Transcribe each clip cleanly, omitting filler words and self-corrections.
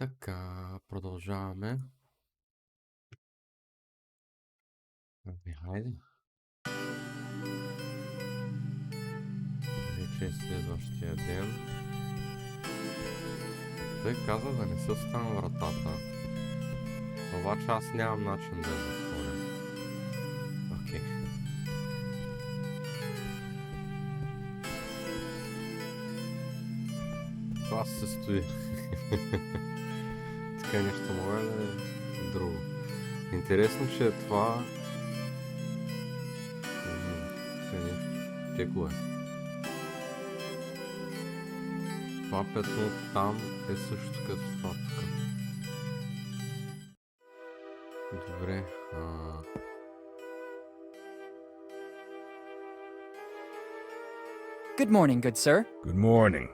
Така, продължаваме. Хайде. Вече е следващия ден. Той каза да не се оставям вратата. Обаче аз нямам начин да я затворя. Окей. Това се стои. Така нещо мога да е друго. Интересно, че е това... Текло е. Това петно там е също като това тук. Добре. Good morning, good sir. Good morning.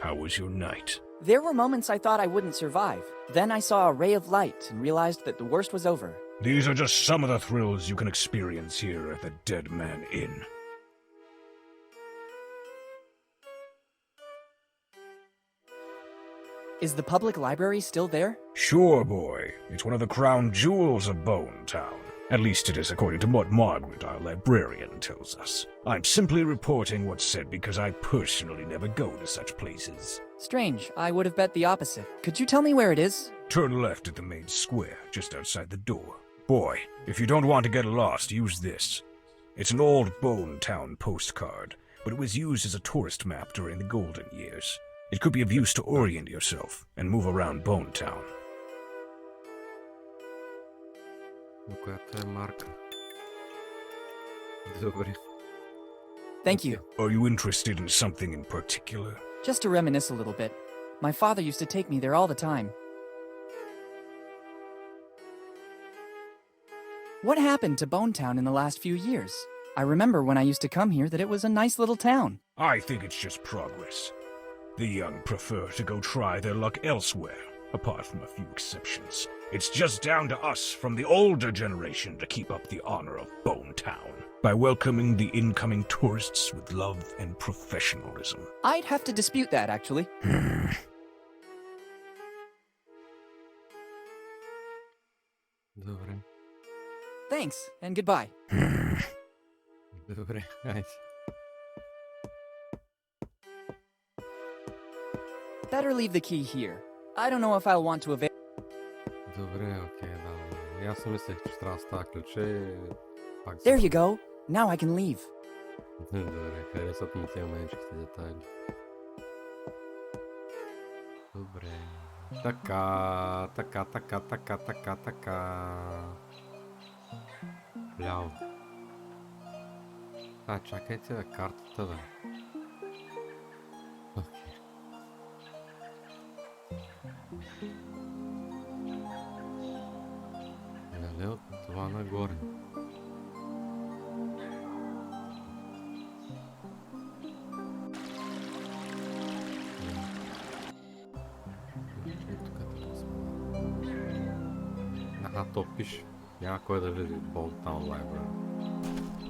How was your night? There were moments I thought I wouldn't survive. Then I saw a ray of light and realized that the worst was over. These are just some of the thrills you can experience here at the Dead Man Inn. Is the public library still there? Sure, boy. It's one of the crown jewels of Bone Town. At least it is according to what Margaret, our librarian, tells us. I'm simply reporting what's said because I personally never go to such places. Strange, I would have bet the opposite. Could you tell me where it is? Turn left at the main square, just outside the door. Boy, if you don't want to get lost, use this. It's an old Bone Town postcard, but it was used as a tourist map during the golden years. It could be of use to orient yourself and move around Bone Town. Която е марка. Добре. Thank you. Are you interested in something in particular? Just to reminisce a little bit. My father used to take me there all the time. What happened to Bone Town in the last few years? I remember when I used to come here that it was a nice little town. I think it's just progress. The young prefer to go try their luck elsewhere, apart from a few exceptions. It's just down to us from the older generation to keep up the honor of Bone Town by welcoming the incoming tourists with love and professionalism. I'd have to dispute that, actually. Добре. Thanks, and goodbye. Добре, хайде. Better leave the key here. I don't know if I'll want to avail. Добре, окей, да. И аз си мислех, че трябва да става ключе и пак There you go. Now I can leave. Добре, харесват ми тия маленчките детайли. Добре. Така. Ляво. Чакайте да картата да. Окей. Нали от това нагоре? То пише. Няма кой да види Bone Town Library.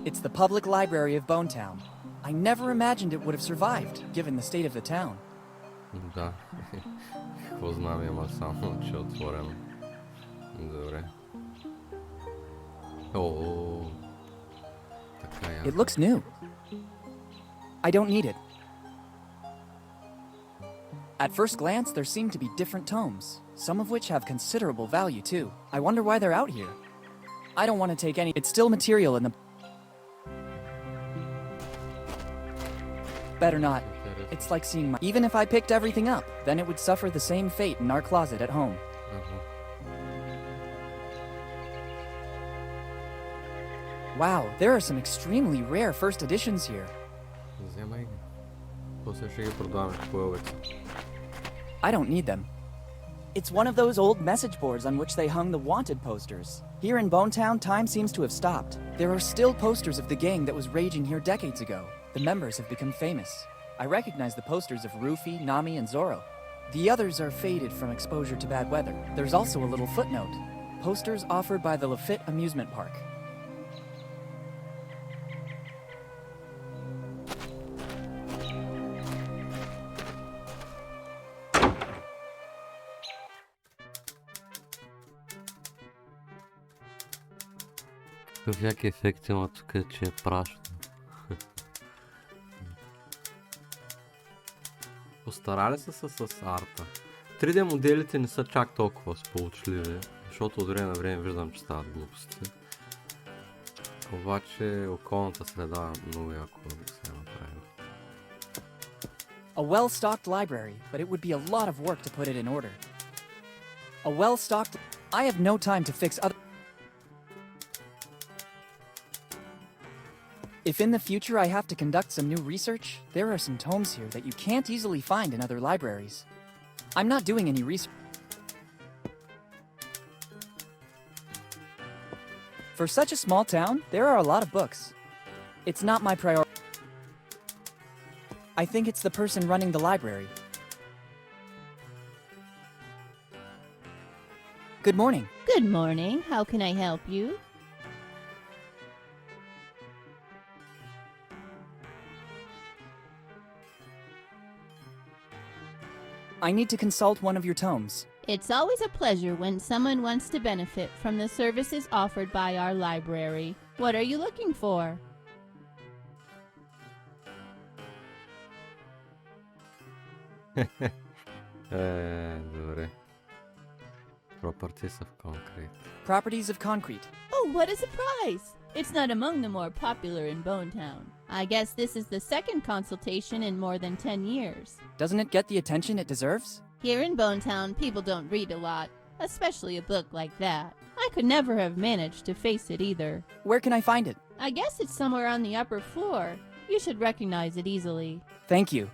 It's the public library of Bone Town. I never imagined it would have survived, given the state of the town. Да. Какво знам, има само, че е отворено. Добре. О, така я. It looks new. I don't need it. At first glance, there seem to be different tomes, some of which have considerable value too. I wonder why they're out here. I don't want to take any. It's still material in the. Better not. It's like seeing my. Even if I picked everything up, then it would suffer the same fate in our closet at home. Wow, there are some extremely rare first editions here. Вземай ги. После ще ги продаваме повече. I don't need them. It's one of those old message boards on which they hung the wanted posters. Here in Bone Town, time seems to have stopped. There are still posters of the gang that was raging here decades ago. The members have become famous. I recognize the posters of Rufy, Nami, and Zoro. The others are faded from exposure to bad weather. There's also a little footnote. Posters offered by the Lafitte Amusement Park. Всяки ефекти има тук, че е прашно. Постарали са се с арта. 3D моделите не са чак толкова сполучливи, защото от време на време виждам, че стават глупости. Обаче околната среда много яко се е направила. A well-stocked library, but it would be a lot of work to put it in order. A well-stocked... I have no time to fix other... If in the future I have to conduct some new research, there are some tomes here that you can't easily find in other libraries. I'm not doing any research. For such a small town, there are a lot of books. It's not my priority. I think it's the person running the library. Good morning. Good morning. How can I help you? I need to consult one of your tomes. It's always a pleasure when someone wants to benefit from the services offered by our library. What are you looking for? Добре. Properties of concrete. Properties of concrete. Oh, what a surprise! It's not among the more popular in Bonetown. I guess this is the second consultation in more than 10 years. Doesn't it get the attention it deserves? Here in Bonetown, people don't read a lot, especially a book like that. I could never have managed to face it either. Where can I find it? I guess it's somewhere on the upper floor. You should recognize it easily. Thank you.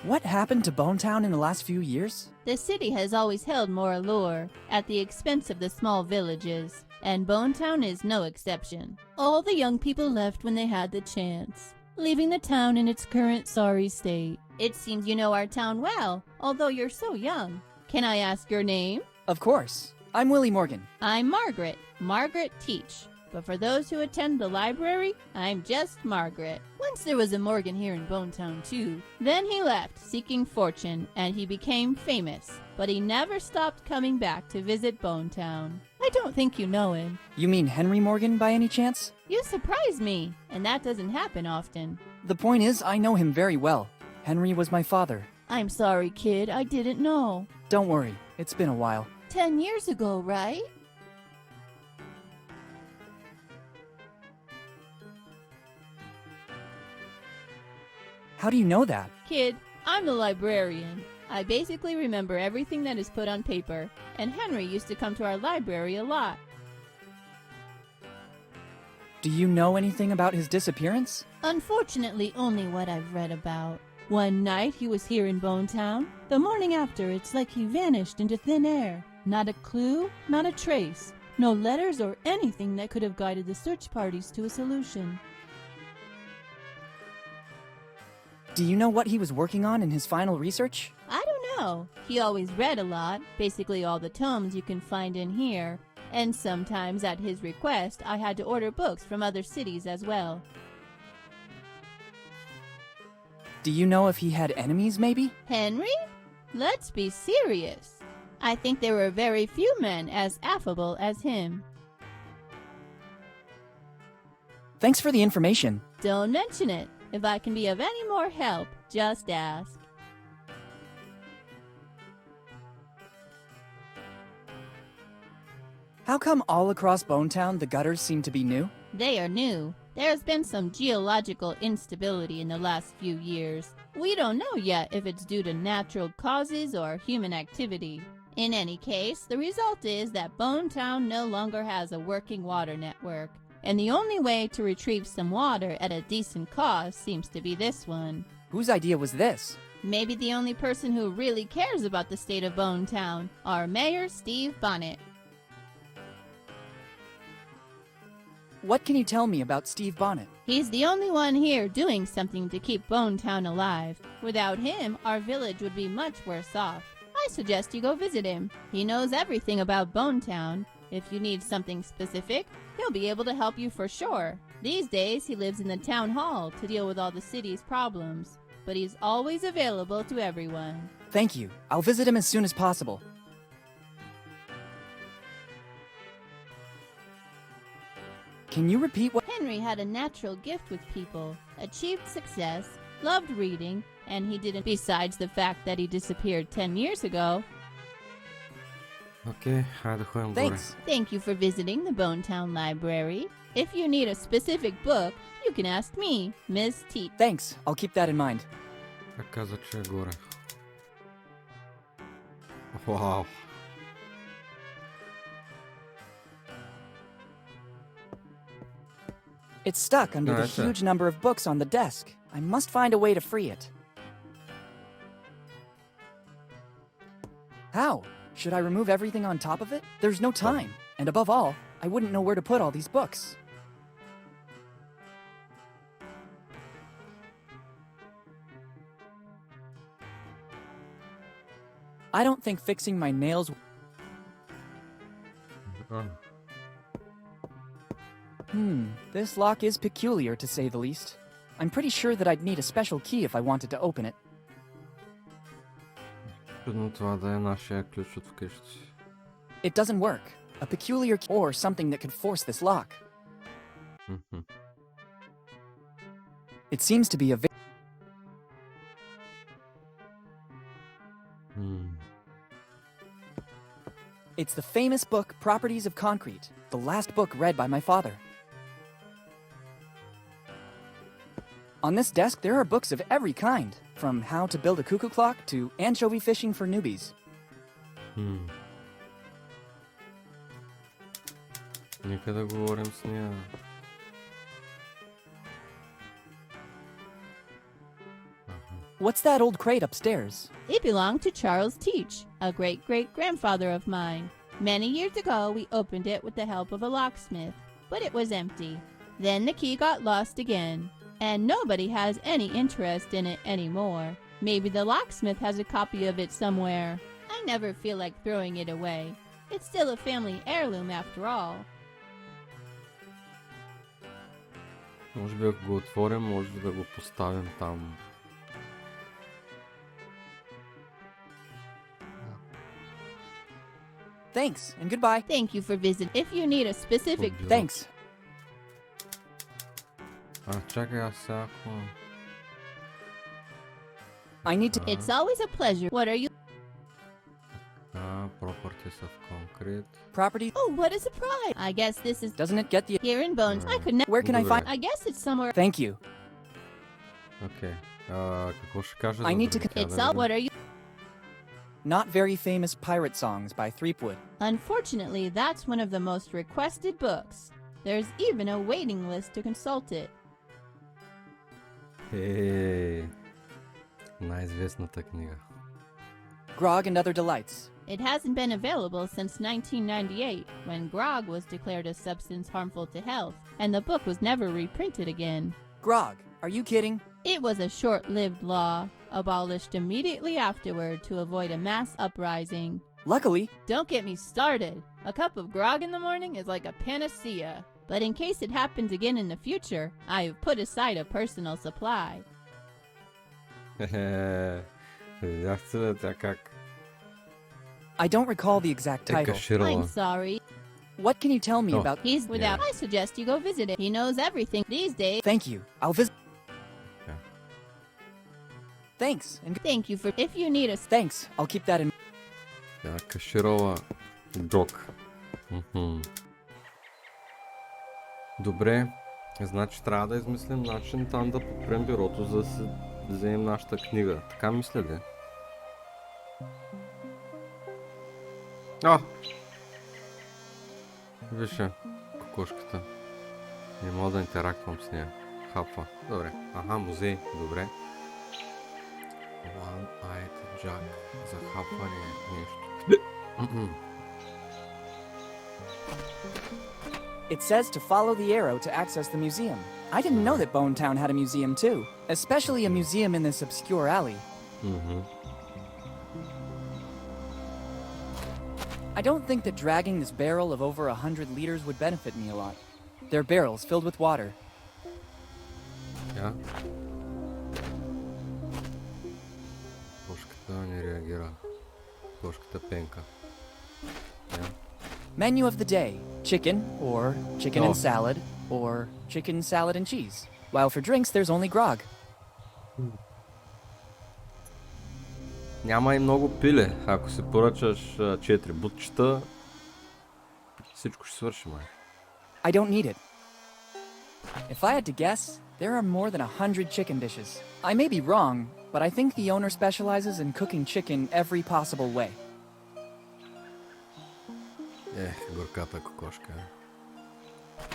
What happened to Bonetown in the last few years? The city has always held more allure, at the expense of the small villages, and Bonetown is no exception. All the young people left when they had the chance, leaving the town in its current sorry state. It seems you know our town well, although you're so young. Can I ask your name? Of course. I'm Willy Morgan. I'm Margaret. Margaret Teach. But for those who attend the library, I'm just Margaret. Once there was a Morgan here in Bonetown too. Then he left, seeking fortune, and he became famous. But he never stopped coming back to visit Bonetown. I don't think you know him. You mean Henry Morgan by any chance? You surprise me, and that doesn't happen often. The point is, I know him very well. Henry was my father. I'm sorry, kid, I didn't know. Don't worry, it's been a while. 10 years ago, right? How do you know that? Kid, I'm the librarian. I basically remember everything that is put on paper, and Henry used to come to our library a lot. Do you know anything about his disappearance? Unfortunately, only what I've read about. One night he was here in Bonetown. The morning after, it's like he vanished into thin air. Not a clue, not a trace. No letters or anything that could have guided the search parties to a solution. Do you know what he was working on in his final research? I don't know. He always read a lot, basically all the tomes you can find in here. And sometimes at his request, I had to order books from other cities as well. Do you know if he had enemies, maybe? Henry? Let's be serious. I think there were very few men as affable as him. Thanks for the information. Don't mention it. If I can be of any more help, just ask. How come all across Bonetown the gutters seem to be new? They are new. There's been some geological instability in the last few years. We don't know yet if it's due to natural causes or human activity. In any case, the result is that Bonetown no longer has a working water network. And the only way to retrieve some water at a decent cost seems to be this one. Whose idea was this? Maybe the only person who really cares about the state of Bonetown, our Mayor Steve Bonnet. What can you tell me about Steve Bonnet? He's the only one here doing something to keep Bonetown alive. Without him, our village would be much worse off. I suggest you go visit him. He knows everything about Bonetown. If you need something specific, he'll be able to help you for sure. These days, he lives in the town hall to deal with all the city's problems, but he's always available to everyone. Thank you. I'll visit him as soon as possible. Can you repeat what? Henry had a natural gift with people, achieved success, loved reading, and he didn't, besides the fact that he disappeared 10 years ago. Окей, хайде ходим горе. Thanks. Thank you for visiting the Bonetown Library. If you need a specific book, you can ask me, Miss T. Thanks. I'll keep that in mind. Как каза, че е горе? Вау! It's stuck under the That's it. huge number of books on the desk. I must find a way to free it. How? Should I remove everything on top of it? There's no time. And above all, I wouldn't know where to put all these books. I don't think fixing my nails... This lock is peculiar, to say the least. I'm pretty sure that I'd need a special key if I wanted to open it. Чудно това да е нашия ключ от вкъщи. It doesn't work. A peculiar key or something that could force this lock. It seems to be a It's the famous book Properties of Concrete, the last book read by my father. On this desk, there are books of every kind, from how to build a cuckoo clock to anchovy fishing for newbies. Нека да говорим с нея. What's that old crate upstairs? It belonged to Charles Teach, a great-great-grandfather of mine. Many years ago, we opened it with the help of a locksmith, but it was empty. Then the key got lost again, and nobody has any interest in it anymore. Maybe the locksmith has a copy of it somewhere. I never feel like throwing it away. It's still a family heirloom after all. Може би ако го отворим, може да го поставим там. Thanks, and goodbye. Thank you for visiting. If you need a specific... Thanks. Чакай, аз сега ако... I need to... It's always a pleasure. What are you... Properties of Concrete. Property... Oh, what a surprise! I guess this is... Doesn't it get the... Here in Bones. I could never... Where can I find... I guess it's somewhere... Thank you. Окей. Какво ще кажа I за need to... другите? It's all... What are you... Not very famous pirate songs by Threepwood. Unfortunately, that's one of the most requested books. There's even a waiting list to consult it. Hey, най-известната книга. Grog and Other Delights. It hasn't been available since 1998, when grog was declared a substance harmful to health, and the book was never reprinted again. Grog, are you kidding? It was a short-lived law, abolished immediately afterward to avoid a mass uprising. Luckily... Don't get me started. A cup of grog in the morning is like a panacea. But in case it happens again in the future, I have put aside a personal supply. Видяхте ли тя как? I don't recall the exact Е title. каширала. I'm sorry. What can you tell me about... He's without... I suggest you go visit it. He knows everything these days. Thank you. I'll visit... Yeah. Thanks, and... Thank you for... If you need a... Thanks, I'll keep that in... Тя каширала Джок. Добре, значи трябва да измислим начин там да подпрем бюрото, за да си вземем нашата книга. Така мисля ли? Више, кокошката. Не мога да интерактвам с нея. Хапва. Добре. Музей. Добре. One-eyed Jack. За хапване нещо. It says to follow the arrow to access the museum. I didn't know that Bonetown had a museum too, especially a museum in this obscure alley. I don't think that dragging this barrel of over 100 liters would benefit me a lot. They're barrels filled with water. Я? Кошката не реагира. Кошката пенка. Я? Menu of the day. Chicken, or chicken and salad, or chicken salad and cheese. While for drinks, there's only grog. Няма и много пиле. Ако си поръчаш 4 бутчета, всичко ще свърши, май. I don't need it. If I had to guess, there are more than 100 chicken dishes. I may be wrong, but I think the owner specializes in cooking chicken every possible way. Горката кокошка.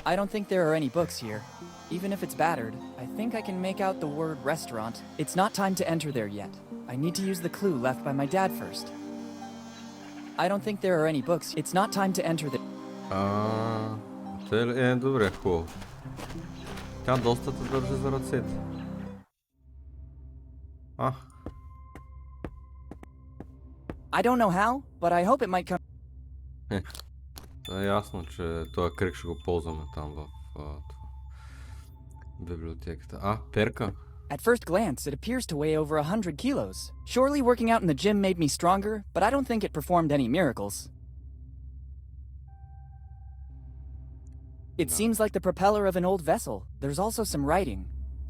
I don't think there are any books here. Even if it's battered, I think I can make out the word restaurant. It's not time to enter there yet. I need to use the clue left by my dad first. I don't think there are any books. It's not time to enter the... Добре, хубаво. Тя доста те държи за ръцете. I don't know how, but I hope it might come... Е ясно, че този крик ще го ползваме там в библиотеката. Перка. At first glance, it appears to weigh over 100 kilos. Surely working out in the gym made me stronger, but I don't think it performed any miracles. It seems like the propeller of an old vessel. There's also some writing.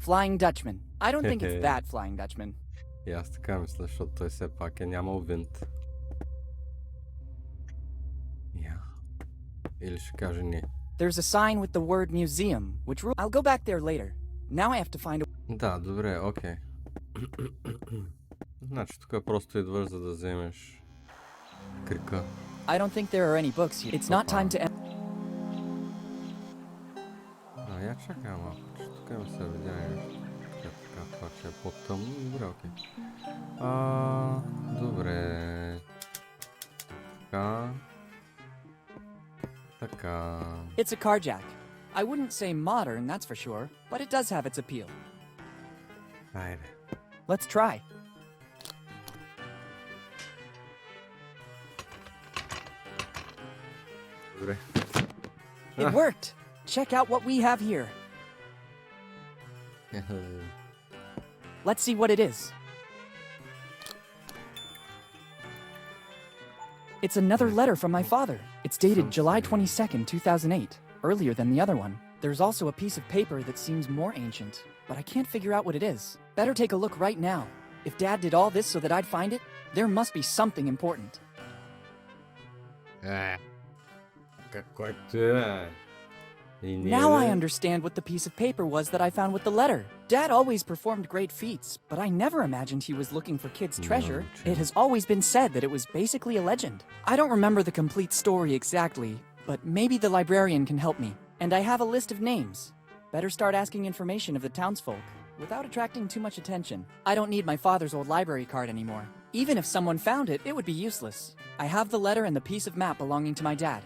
Flying Dutchman. I don't think it's that Flying Dutchman. И аз така мисля, защото той все пак е нямал винт. Или ще каже не. There's a sign with the word museum, which I'll go back there later. Now I have to find a... Да, добре, окей. Значи тук просто идваш, за да вземеш крика. I don't think there are any books here. It's not time to... Я чакай малко, че тук има се видя нещо. Така, това, че е по-тъмно. Добре, окей. Добре. Така. It's a carjack. I wouldn't say modern, that's for sure, but it does have its appeal. Айде. Let's try. Добре. It worked! Check out what we have here. Let's see what it is. It's another letter from my father. It's dated July 22nd, 2008, earlier than the other one. There's also a piece of paper that seems more ancient, but I can't figure out what it is. Better take a look right now. If Dad did all this so that I'd find it, there must be something important. Което е. Now I understand what the piece of paper was that I found with the letter. Dad always performed great feats, but I never imagined he was looking for kids' treasure. It has always been said that it was basically a legend. I don't remember the complete story exactly, but maybe the librarian can help me. And I have a list of names. Better start asking information of the townsfolk, without attracting too much attention. I don't need my father's old library card anymore. Even if someone found it, it would be useless. I have the letter and the piece of map belonging to my dad.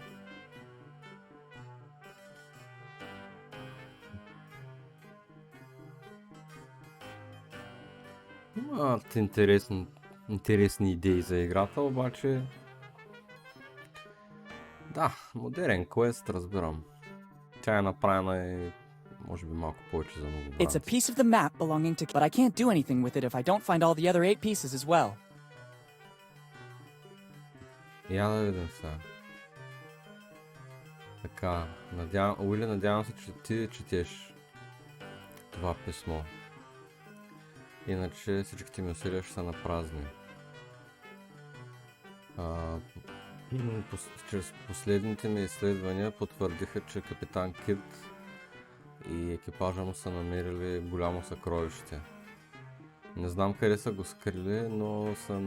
Имат интересни идеи за играта, обаче... Да, модерен куест, разбирам. Тя е направена и може би малко повече за много It's a piece of the map belonging to... But I can't do anything with it if I don't find all the other 8 pieces as well. Я да видим сега. Така, Уили, надявам се, че ти четеш това писмо. Иначе всичките ми усилия ще са на празни. Чрез последните ми изследвания потвърдиха, че капитан Кит и екипажа му са намерили голямо съкровище. Не знам къде са го скрили, но са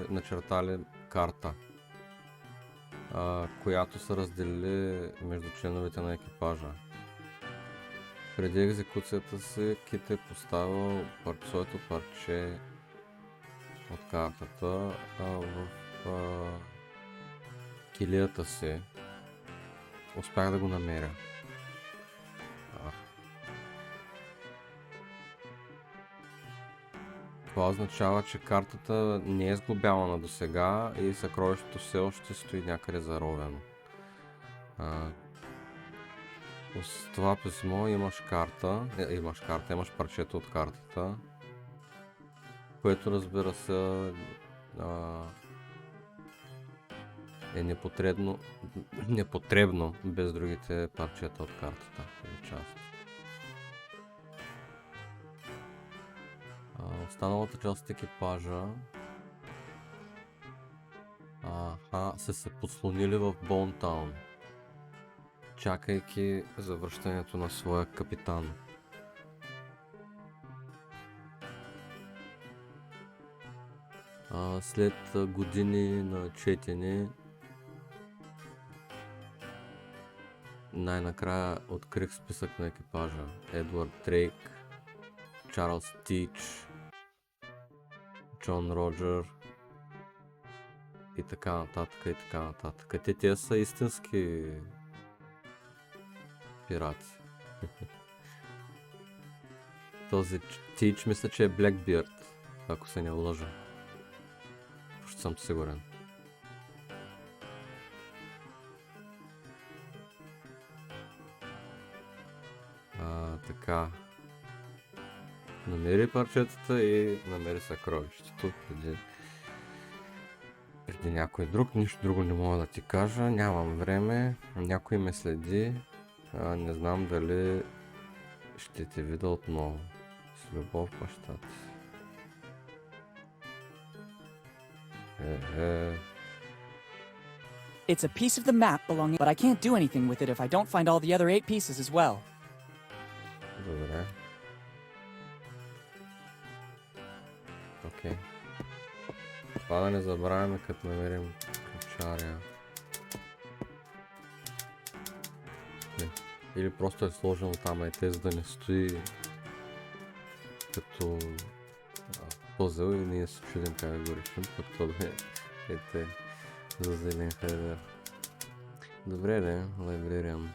начертали карта, която са разделили между членовете на екипажа. Преди екзекуцията си, Кит е поставил своето парче от картата в килията си. Успях да го намеря. Това означава, че картата не е сглобявана до сега и съкровището все още стои някъде заровено. С това писмо имаш карта, имаш парчето от картата, което разбира се е непотребно без другите парчета от картата или част. Останалата част от екипажа са се подслонили в Боунтаун, чакайки завръщането на своя капитан. След години на четене, най-накрая открих списък на екипажа. Едвард Дрейк, Чарлз Тич, Джон Роджер и така нататък и така нататък. Те са истински пирати. Този Тич мисля, че е Blackbeard, ако се не лъжа. Почти съм сигурен. Така. Намери парчетата и намери съкровището преди някой друг. Нищо друго не мога да ти кажа. Нямам време. Някой ме следи. Не знам дали ще те видя отново. С любов, баща ти. It's a piece of the map belonging, but I can't do anything with it if I don't find all the other 8 pieces as well. Добре. Окей. Това да не забравяме, като намерим ключаря. Не. Или просто е сложено там за да не стои като пъзел и ние се чудим как да го решим, пък то да е за зелен хайдер. Добре де, лайбрериан.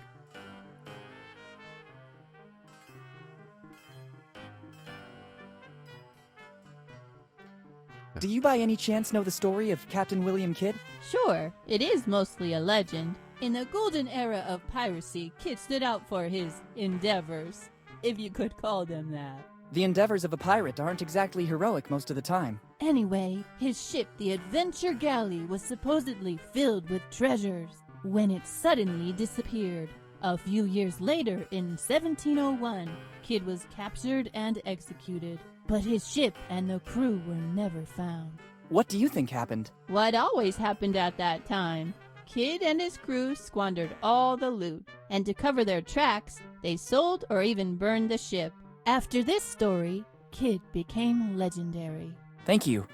Do you by any chance know the story of Captain William Kidd? Sure, it is mostly a legend. In the golden era of piracy, Kidd stood out for his endeavors, if you could call them that. The endeavors of a pirate aren't exactly heroic most of the time. Anyway, his ship, the Adventure Galley, was supposedly filled with treasures when it suddenly disappeared. A few years later, in 1701, Kidd was captured and executed, but his ship and the crew were never found. What do you think happened? What always happened at that time? Kidd and his crew squandered all the loot, and to cover their tracks, they sold or even burned the ship. After this story, Kidd became legendary. Thank you.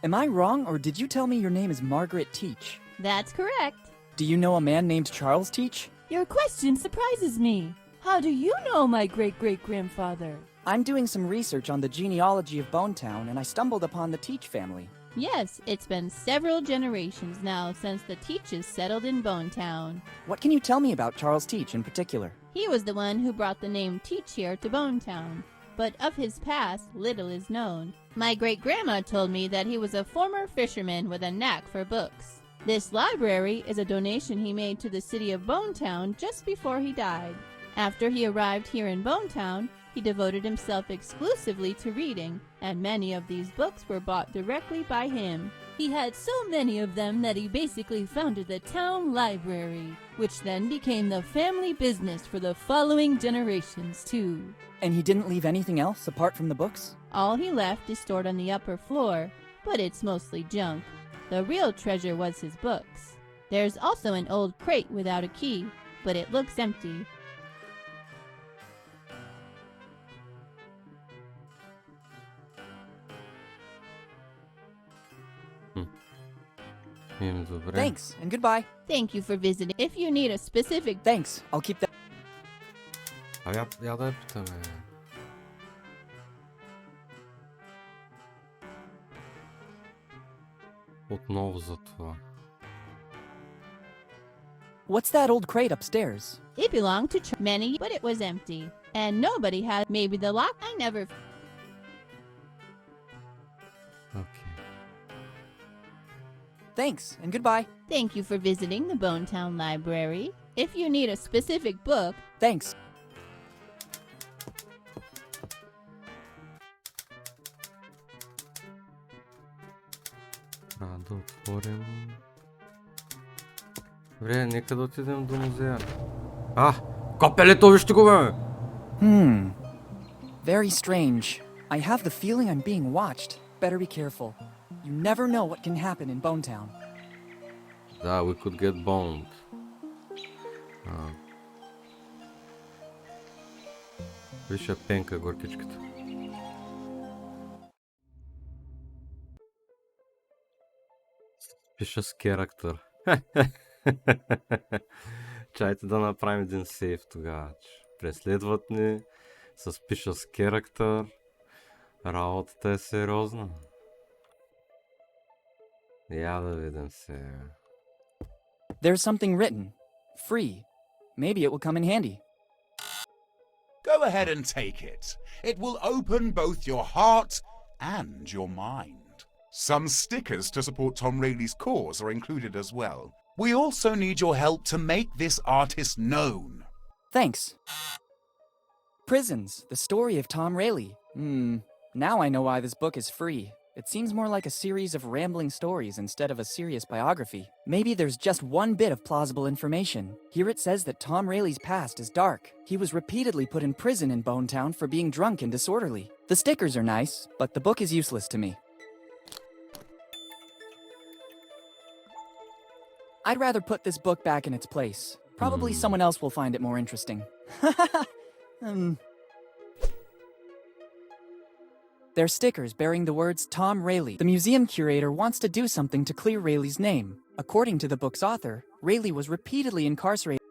Am I wrong, or did you tell me your name is Margaret Teach? That's correct. Do you know a man named Charles Teach? Your question surprises me. How do you know my great-great-grandfather? I'm doing some research on the genealogy of Bonetown, and I stumbled upon the Teach family. Yes, it's been several generations now since the Teaches settled in Bonetown. What can you tell me about Charles Teach in particular? He was the one who brought the name Teach here to Bonetown, but of his past, little is known. My great-grandma told me that he was a former fisherman with a knack for books. This library is a donation he made to the city of Bonetown just before he died. After he arrived here in Bonetown, he devoted himself exclusively to reading, and many of these books were bought directly by him. He had so many of them that he basically founded the town library, which then became the family business for the following generations too. And he didn't leave anything else apart from the books? All he left is stored on the upper floor, but it's mostly junk. The real treasure was his books. There's also an old crate without a key, but it looks empty. Thanks, and goodbye. Thank you for visiting. If you need a specific... Thanks, I'll keep that. Я да я питаме. Отново за това. What's that old crate upstairs? It belonged to many, but it was empty. And nobody had maybe the lock. I never... Okay. Thanks, and goodbye. Thank you for visiting the Bonetown Library. If you need a specific book... Thanks. Трябва да отворим... Добре, нека да отидем до музея. Копелето, вижте го, бе! Very strange. I have the feeling I'm being watched. Better be careful. You never know what can happen in Bonetown. Да, we could get boned. Виж я пенка горкичката. Пиша с керактер. Чайте да направим един сейф тогава. Преследват ни с пиша с керактер. Работата е сериозна. Я да видим сега. There's something written. Free. Maybe it will come in handy. Go ahead and take it. It will open both your heart and your mind. Some stickers to support Tom Rayleigh's cause are included as well. We also need your help to make this artist known. Thanks. Prisons, the story of Tom Rayleigh. Now I know why this book is free. It seems more like a series of rambling stories instead of a serious biography. Maybe there's just one bit of plausible information. Here it says that Tom Rayleigh's past is dark. He was repeatedly put in prison in Bonetown for being drunk and disorderly. The stickers are nice, but the book is useless to me. I'd rather put this book back in its place. Probably someone else will find it more interesting. They're stickers bearing the words Tom Rayleigh. The museum curator wants to do something to clear Rayleigh's name. According to the book's author, Rayleigh was repeatedly incarcerated.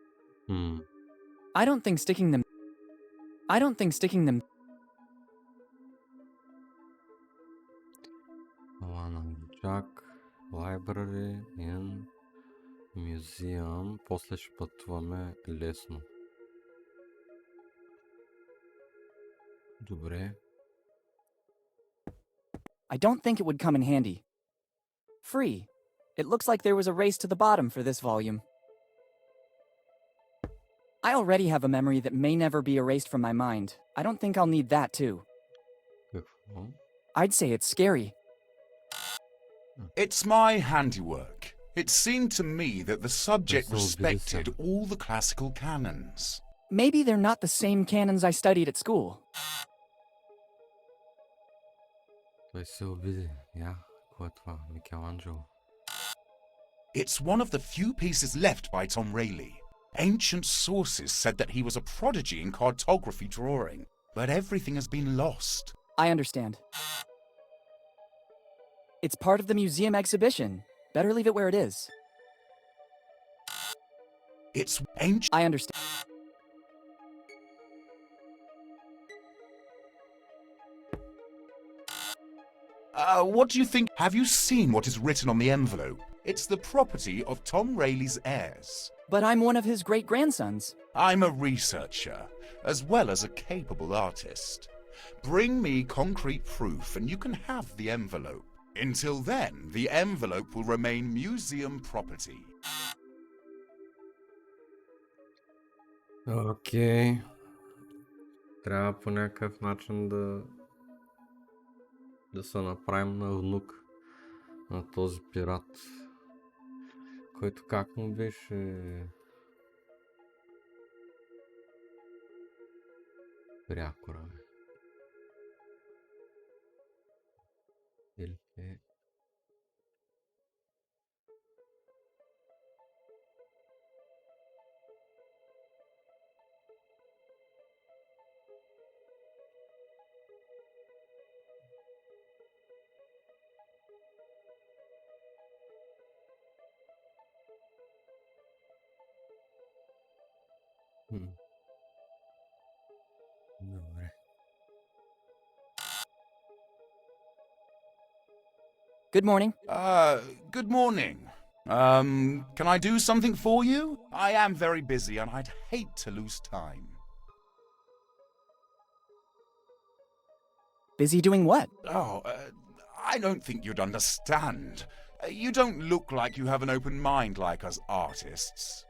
I don't think sticking them... Jack, library in museum. После ще пътуваме лесно. Добре. I don't think it would come in handy. Free. It looks like there was a race to the bottom for this volume. I already have a memory that may never be erased from my mind. I don't think I'll need that too. Какво? I'd say it's scary. It's my handiwork. It seemed to me that the subject respected all the classical canons. Maybe they're not the same canons I studied at school. Той се обиди. Какво е това? Микеланджело. It's one of the few pieces left by Tom Rayleigh. Ancient sources said that he was a prodigy in cartography drawing, but everything has been lost. I understand. It's part of the museum exhibition. Better leave it where it is. It's ancient. I understand. What do you think? Have you seen what is written on the envelope? It's the property of Tom Rayleigh's heirs. But I'm one of his great-grandsons. I'm a researcher, as well as a capable artist. Bring me concrete proof and you can have the envelope. Until then, the envelope will remain museum property. Окей. Трябва по някакъв начин да се направим на внук на този пират. Който как му беше... Прякора, бе. Или е... Добре. Good morning. Good morning. Can I do something for you? I am very busy and I'd hate to lose time. Busy doing what? I don't think you'd understand. You don't look like you have an open mind like us artists.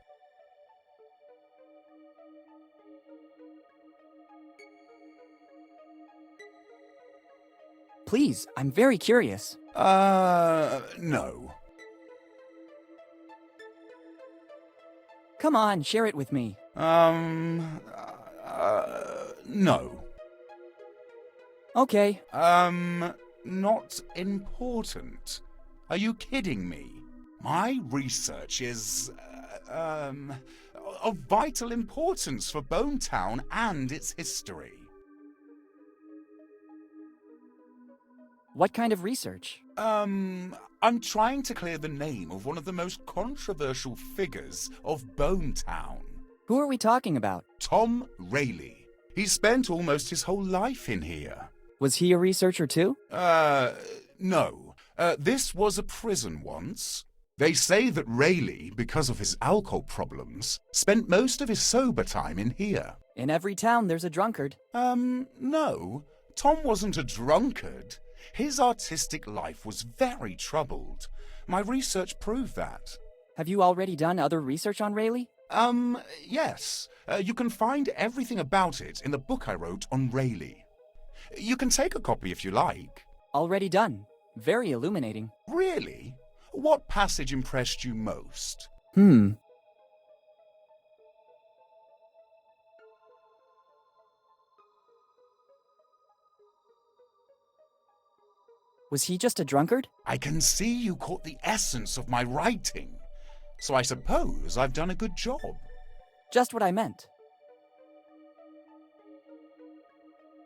Please, I'm very curious. No. Come on, share it with me. No. Okay. Not important. Are you kidding me? My research is, of vital importance for Bonetown and its history. What kind of research? I'm trying to clear the name of one of the most controversial figures of Bonetown. Who are we talking about? Tom Rayleigh. He spent almost his whole life in here. Was he a researcher too? No. This was a prison once. They say that Rayleigh, because of his alcohol problems, spent most of his sober time in here. In every town there's a drunkard. No. Tom wasn't a drunkard. His artistic life was very troubled. My research proved that. Have you already done other research on Rayleigh? Yes. You can find everything about it in the book I wrote on Rayleigh. You can take a copy if you like. Already done. Very illuminating. Really? What passage impressed you most? Was he just a drunkard? I can see you caught the essence of my writing. So I suppose I've done a good job. Just what I meant.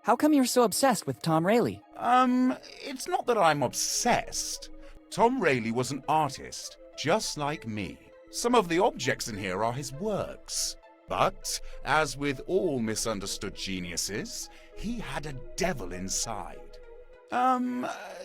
How come you're so obsessed with Tom Rayleigh? It's not that I'm obsessed. Tom Rayleigh was an artist, just like me. Some of the objects in here are his works. But, as with all misunderstood geniuses, he had a devil inside.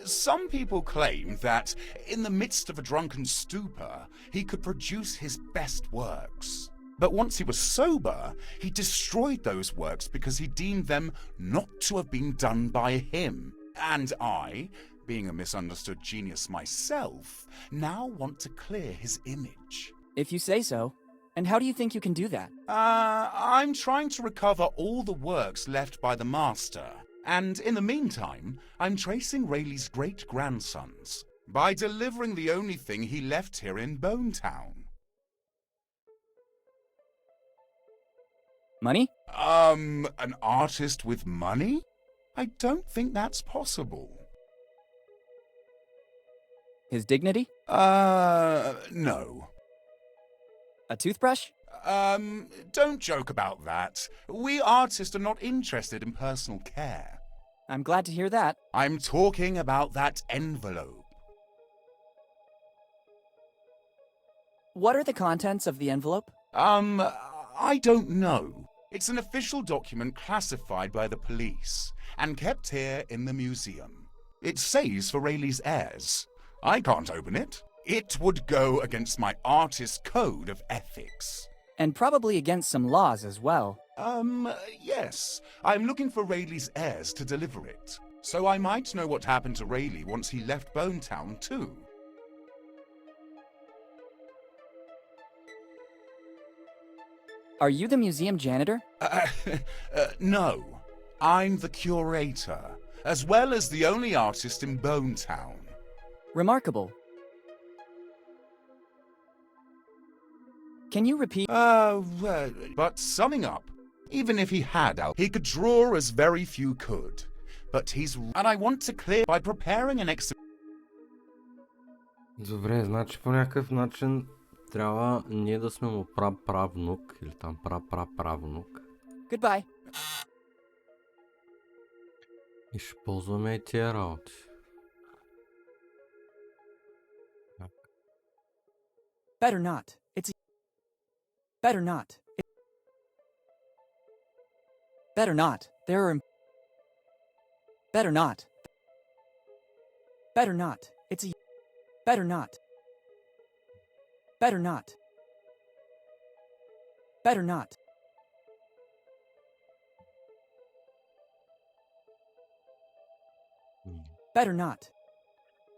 Some people claim that, in the midst of a drunken stupor, he could produce his best works. But once he was sober, he destroyed those works because he deemed them not to have been done by him. And I, being a misunderstood genius myself, now want to clear his image. If you say so. And how do you think you can do that? I'm trying to recover all the works left by the master. And in the meantime, I'm tracing Rayleigh's great-grandsons by delivering the only thing he left here in Bonetown. Money? An artist with money? I don't think that's possible. His dignity? No. A toothbrush? Don't joke about that. We artists are not interested in personal care. I'm glad to hear that. I'm talking about that envelope. What are the contents of the envelope? I don't know. It's an official document classified by the police and kept here in the museum. It says for Rayleigh's heirs. I can't open it. It would go against my artist code of ethics. And probably against some laws as well. Yes. I'm looking for Rayleigh's heirs to deliver it. So I might know what happened to Rayleigh once he left Bonetown, too. Are you the museum janitor? No. I'm the curator, as well as the only artist in Bonetown. Remarkable. Can you repeat? But summing up, even if he had out, he could draw as very few could. But and I want to clear by preparing an exhibition. Добре, значи по някакъв начин трябва ние да сме му праправнук или там праправнук. Goodbye. И ще ползваме и тия работи. Better not. Better not. Better not. There are... Better not. Better not. It's a... Better not. Better not. Better not. Better not.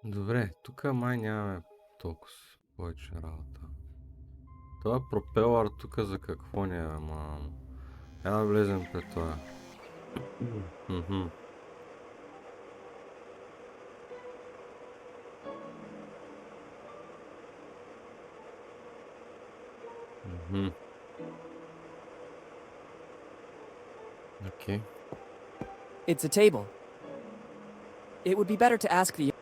Добре, тук май нямаме толкова повече работа. Това пропелър тук за какво ни е, ама... Я да влезем пред това. Окей. It's a table. It would be better to ask the...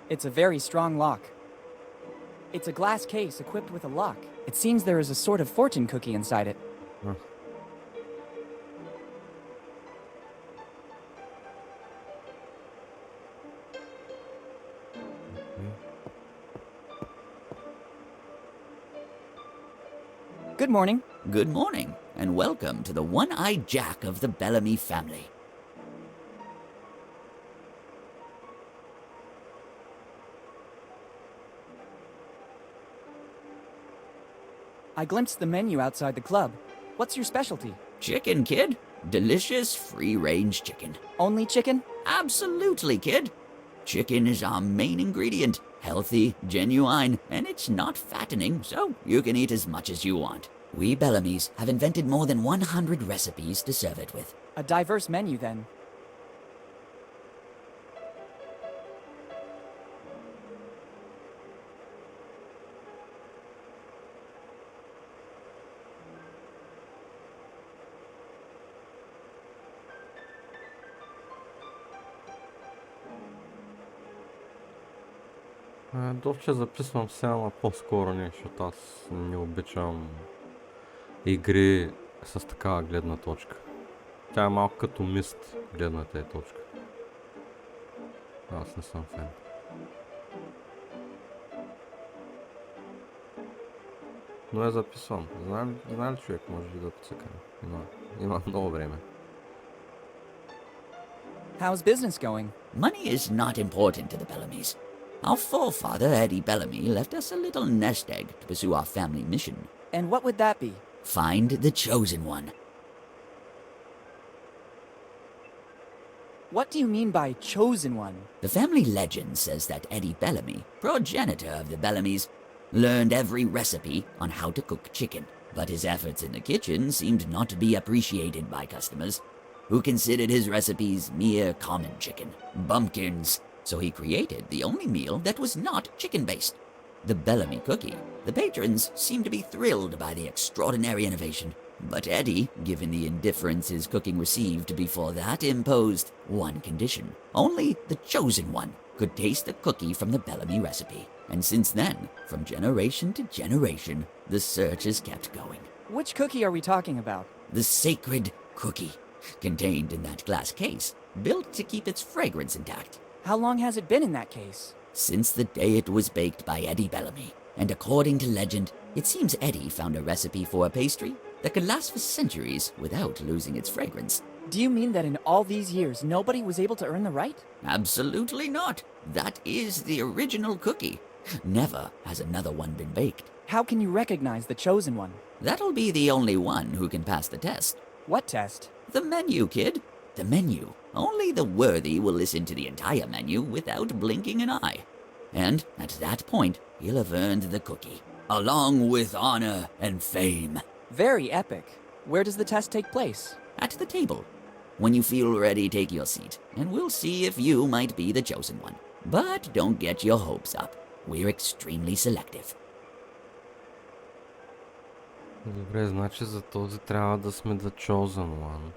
It's a very strong lock. It's a glass case equipped with a lock. It seems there is a sort of fortune cookie inside it. Huh. Good morning. Good morning, and welcome to the one-eyed Jack of the Bellamy family. I glimpsed the menu outside the club. What's your specialty? Chicken, kid. Delicious, free-range chicken. Only chicken? Absolutely, kid. Chicken is our main ingredient. Healthy, genuine, and it's not fattening, so you can eat as much as you want. We Bellamys have invented more than 100 recipes to serve it with. A diverse menu, then. Доста записвам сега, ама по-скоро не, защото аз не обичам игри с такава гледна точка. Тя е малко като мист, гледната е точка. Аз не съм фен. Но я записвам. Знае ли човек, може да подсъка? Има много време. How's business going? Money is not important to the Bellamys. Our forefather, Eddie Bellamy, left us a little nest egg to pursue our family mission. And what would that be? Find the chosen one. What do you mean by chosen one? The family legend says that Eddie Bellamy, progenitor of the Bellamys, learned every recipe on how to cook chicken. But his efforts in the kitchen seemed not to be appreciated by customers, who considered his recipes mere common chicken, bumpkins. So he created the only meal that was not chicken-based, the Bellamy cookie. The patrons seemed to be thrilled by the extraordinary innovation, but Eddie, given the indifference his cooking received before that, imposed one condition. Only the chosen one could taste the cookie from the Bellamy recipe. And since then, from generation to generation, the search has kept going. Which cookie are we talking about? The sacred cookie, contained in that glass case, built to keep its fragrance intact. How long has it been in that case? Since the day it was baked by Eddie Bellamy. And according to legend, it seems Eddie found a recipe for a pastry that could last for centuries without losing its fragrance. Do you mean that in all these years, nobody was able to earn the right? Absolutely not. That is the original cookie. Never has another one been baked. How can you recognize the chosen one? That'll be the only one who can pass the test. What test? The menu, kid. The menu. Only the worthy will listen to the entire menu without blinking an eye. And at that point, he'll have earned the cookie, along with honor and fame. Very epic. Where does the test take place? At the table. When you feel ready, take your seat, and we'll see if you might be the chosen one. But don't get your hopes up. We're extremely selective. Добре, значи за този трябва да сме the chosen one.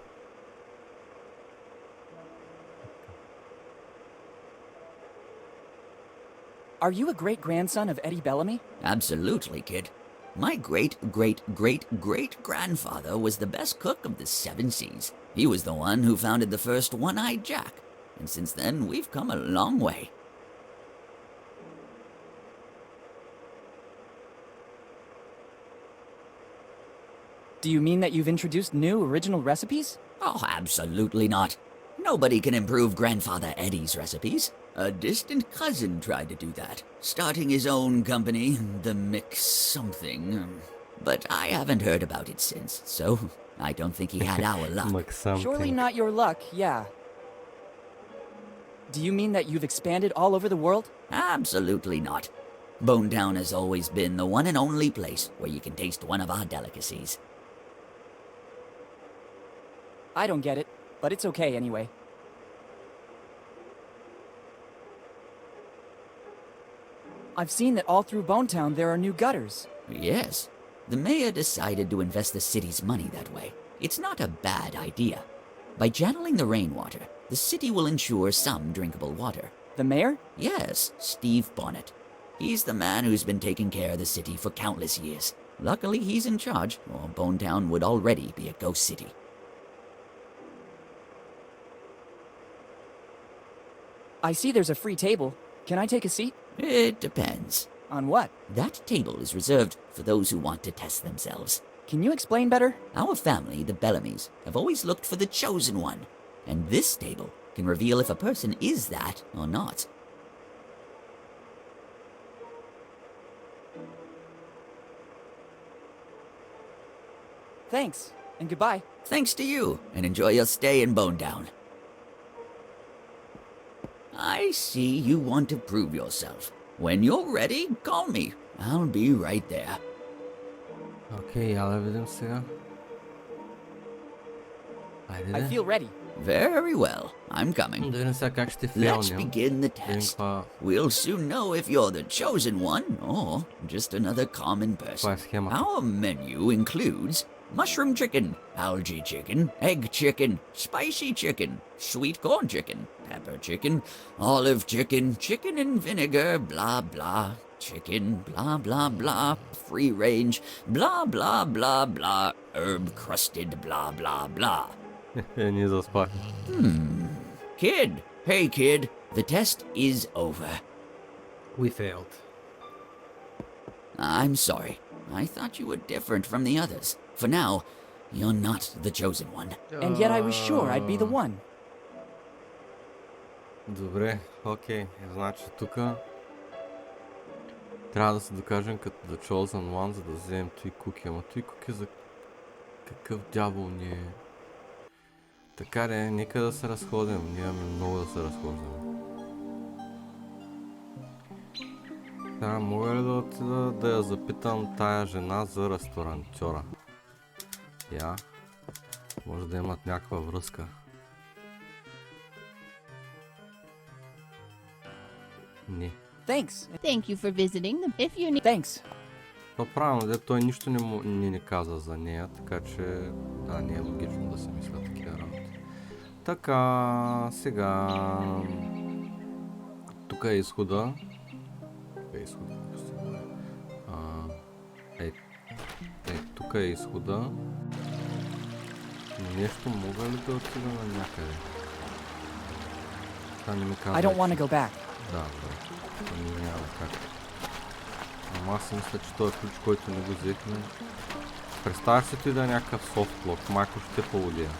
Are you a great-grandson of Eddie Bellamy? Absolutely, kid. My great-great-great-great-grandfather was the best cook of the 7 seas. He was the one who founded the first one-eyed Jack. And since then, we've come a long way. Do you mean that you've introduced new original recipes? Oh, absolutely not. Nobody can improve Grandfather Eddie's recipes. A distant cousin tried to do that, starting his own company, the Mix something. But I haven't heard about it since, so I don't think he had our luck. Surely not your luck, yeah. Do you mean that you've expanded all over the world? Absolutely not. Bonetown has always been the one and only place where you can taste one of our delicacies. I don't get it, but it's okay anyway. I've seen that all through Bonetown there are new gutters. Yes, the mayor decided to invest the city's money that way. It's not a bad idea. By channeling the rainwater, the city will ensure some drinkable water. The mayor? Yes, Steve Bonnet. He's the man who's been taking care of the city for countless years. Luckily, he's in charge, or Bonetown would already be a ghost city. I see there's a free table. Can I take a seat? It depends. On what? That table is reserved for those who want to test themselves. Can you explain better? Our family, the Bellamys, have always looked for the chosen one, and this table can reveal if a person is that or not. Thanks, and goodbye. Thanks to you, and enjoy your stay in Bonetown. I see you want to prove yourself. When you're ready, call me. I'll be right there. Окей, я да видим сега. Айде I де. feel ready. Very well, I'm coming. Да видим сега как ще Let's фейлнем. begin the Да видим test. каква We'll soon know if you're the chosen one or just another common е person. схемата. Our menu includes mushroom chicken, algae chicken, egg chicken, spicy chicken, sweet corn chicken, pepper chicken, olive chicken, chicken and vinegar, blah blah, chicken, blah blah blah, free range, blah blah blah blah, herb crusted, blah blah blah. Ние заспах. Kid, hey kid, the test is over. We failed. I'm sorry. I thought you were different from the others. For now, you're not the chosen one. And yet I was sure I'd be the one. Добре, окей. Значи тук трябва да се докажем като The Chosen One, за да вземем той куки. Ама той куки за какъв дявол ни е? Така де, нека да се разходим. Ние имаме много да се разхождаме. Сега мога ли да отида да я запитам тая жена за ресторантьора? Я. Може да имат някаква връзка. Не. Thanks. Thank you for visiting them. If you need Thanks. То правилно, де той нищо не каза за нея, така че да, не е логично да се мисля такива работи. Така, сега... Тук е изхода. Тук е изхода. Но нещо мога ли да отида на някъде? Това не ми казва. I don't want to go back. Да, добре. Няма как. Ама аз си мисля, че този ключ, който не го взехме... Представяш се ти да е някакъв софтлок, майко ще те поводия.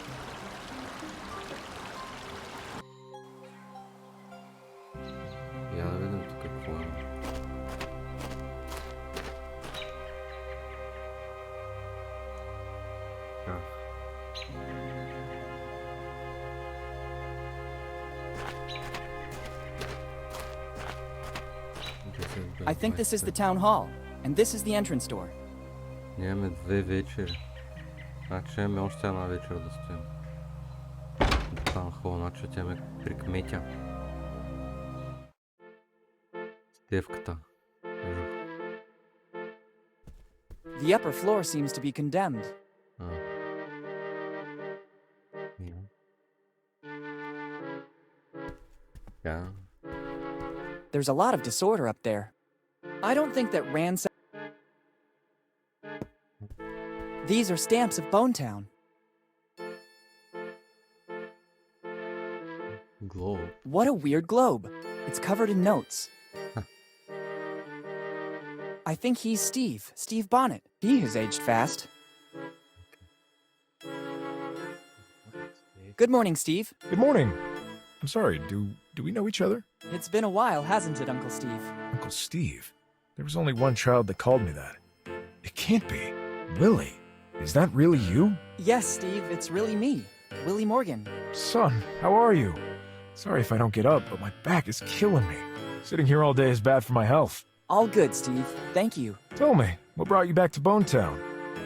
Я да видим тук какво е. I think this is the town hall, and this is the entrance door. Ние имаме две вечери. Значи имаме още една вечер да стоим. Там хубаво, значи тя ме прикметя. Стевката. The upper floor seems to be condemned. Yeah. There's a lot of disorder up there. I don't think that ransack... These are stamps of Bonetown. Globe. What a weird globe. It's covered in notes. I think he's Steve Bonnet. He has aged fast. Good morning, Steve. Good morning. I'm sorry, do we know each other? It's been a while, hasn't it, Uncle Steve? Uncle Steve? There was only one child that called me that. It can't be. Willy. Is that really you? Yes, Steve, it's really me, Willy Morgan. Son, how are you? Sorry if I don't get up, but my back is killing me. Sitting here all day is bad for my health. All good, Steve. Thank you. Tell me, what brought you back to Bonetown?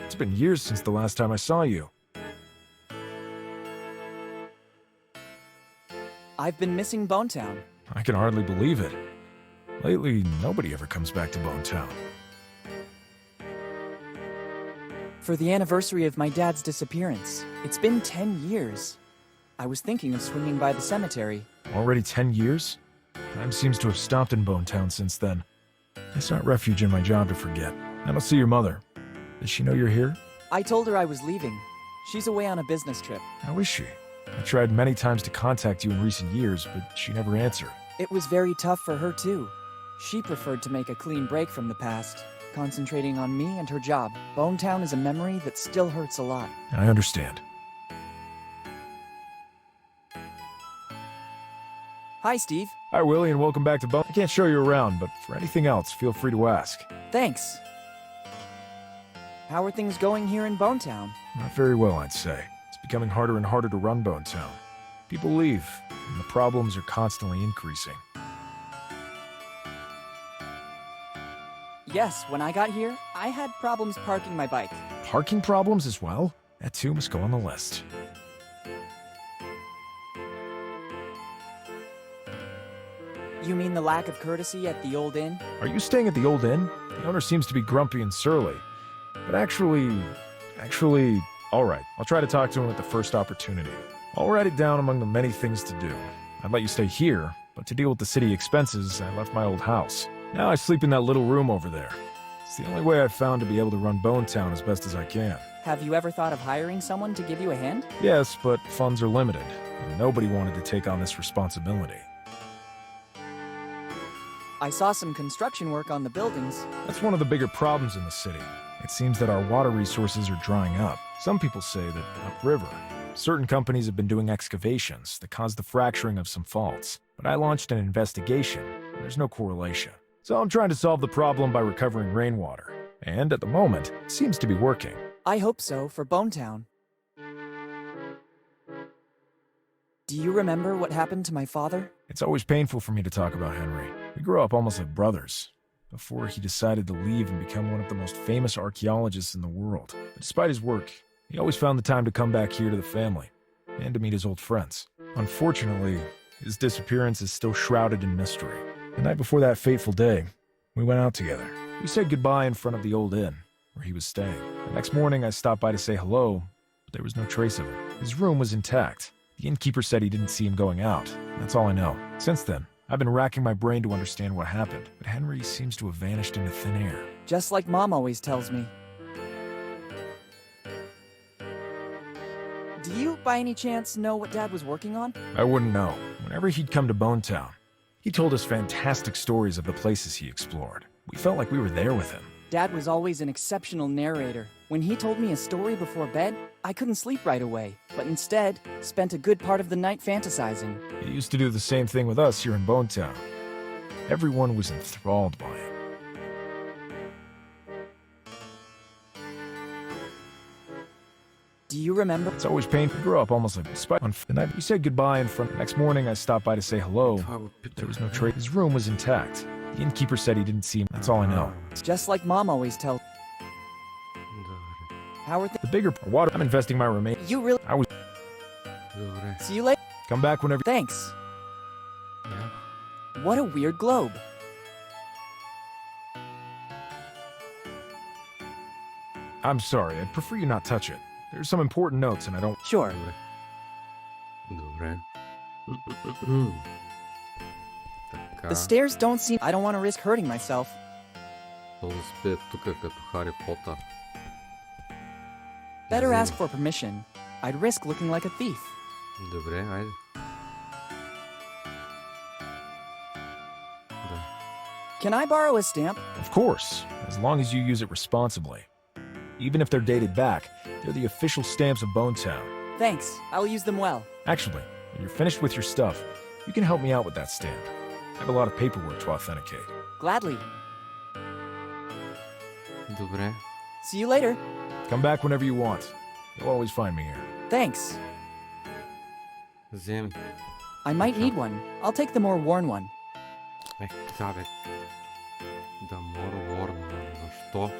It's been years since the last time I saw you. I've been missing Bonetown. I can hardly believe it. Lately, nobody ever comes back to Bone Town. For the anniversary of my dad's disappearance. It's been 10 years. I was thinking of swinging by the cemetery. Already 10 years? Time seems to have stopped in Bone Town since then. I sought refuge in my job to forget. I don't see your mother. Does she know you're here? I told her I was leaving. She's away on a business trip. How is she? I tried many times to contact you in recent years, but she never answered. It was very tough for her too. She preferred to make a clean break from the past, concentrating on me and her job. Bone Town is a memory that still hurts a lot. I understand. Hi, Steve. Hi, Willie, and welcome back to Bone. I can't show you around, but for anything else, feel free to ask. Thanks. How are things going here in Bone Town? Not very well, I'd say. It's becoming harder and harder to run Bone Town. People leave, and the problems are constantly increasing. Yes, when I got here, I had problems parking my bike. Parking problems as well? That too must go on the list. You mean the lack of courtesy at the old inn? Are you staying at the old inn? The owner seems to be grumpy and surly. But actually, all right. I'll try to talk to him at the first opportunity. I'll write it down among the many things to do. I'd let you stay here, but to deal with the city expenses, I left my old house. Now I sleep in that little room over there. It's the only way I've found to be able to run Bone Town as best as I can. Have you ever thought of hiring someone to give you a hand? Yes, but funds are limited, and nobody wanted to take on this responsibility. I saw some construction work on the buildings. That's one of the bigger problems in the city. It seems that our water resources are drying up. Some people say that upriver. Certain companies have been doing excavations that caused the fracturing of some faults. But I launched an investigation, and there's no correlation. So I'm trying to solve the problem by recovering rainwater. And at the moment, it seems to be working. I hope so, for Bone Town. Do you remember what happened to my father? It's always painful for me to talk about Henry. We grew up almost like brothers, before he decided to leave and become one of the most famous archaeologists in the world. But despite his work, he always found the time to come back here to the family, and to meet his old friends. Unfortunately, his disappearance is still shrouded in mystery. The night before that fateful day, we went out together. We said goodbye in front of the old inn, where he was staying. The next morning, I stopped by to say hello, but there was no trace of him. His room was intact. The innkeeper said he didn't see him going out. That's all I know. Since then, I've been racking my brain to understand what happened, but Henry seems to have vanished into thin air. Just like Mom always tells me. Do you, by any chance, know what Dad was working on? I wouldn't know. Whenever he'd come to Bone Town, he told us fantastic stories of the places he explored. We felt like we were there with him. Dad was always an exceptional narrator. When he told me a story before bed, I couldn't sleep right away, but instead spent a good part of the night fantasizing. He used to do the same thing with us here in Bone Town. Everyone was enthralled by him. Do you remember? It's always painful. We grew up almost like despite on the night we said goodbye in front. The next morning, I stopped by to say hello. There was no trace. His room was intact. The innkeeper said he didn't see him. That's all I know. Just like Mom always tells. How are The bigger water. I'm investing my remain. You really? I was. Добре. See you later. Come back whenever. Thanks. Yeah. What a weird globe. I'm sorry. I'd prefer you not touch it. There's some important notes, and I don't. Sure. Добре. Така. The stairs don't seem. I don't want to risk hurting myself. Да успее тук като Хари Потър. Better ask for permission. I'd risk looking like a thief. Добре, айде. Да. Can I borrow a stamp? Of course, as long as you use it responsibly. Even if they're dated back, they're the official stamps of Bone Town. Thanks. I'll use them well. Actually, when you're finished with your stuff, you can help me out with that stamp. I have a lot of paperwork to authenticate. Gladly. Добре. See you later. Come back whenever you want. You'll always find me here. Thanks. Вземи. I might need one. I'll take the more worn one. Така бе. Да мора ворна. Защо?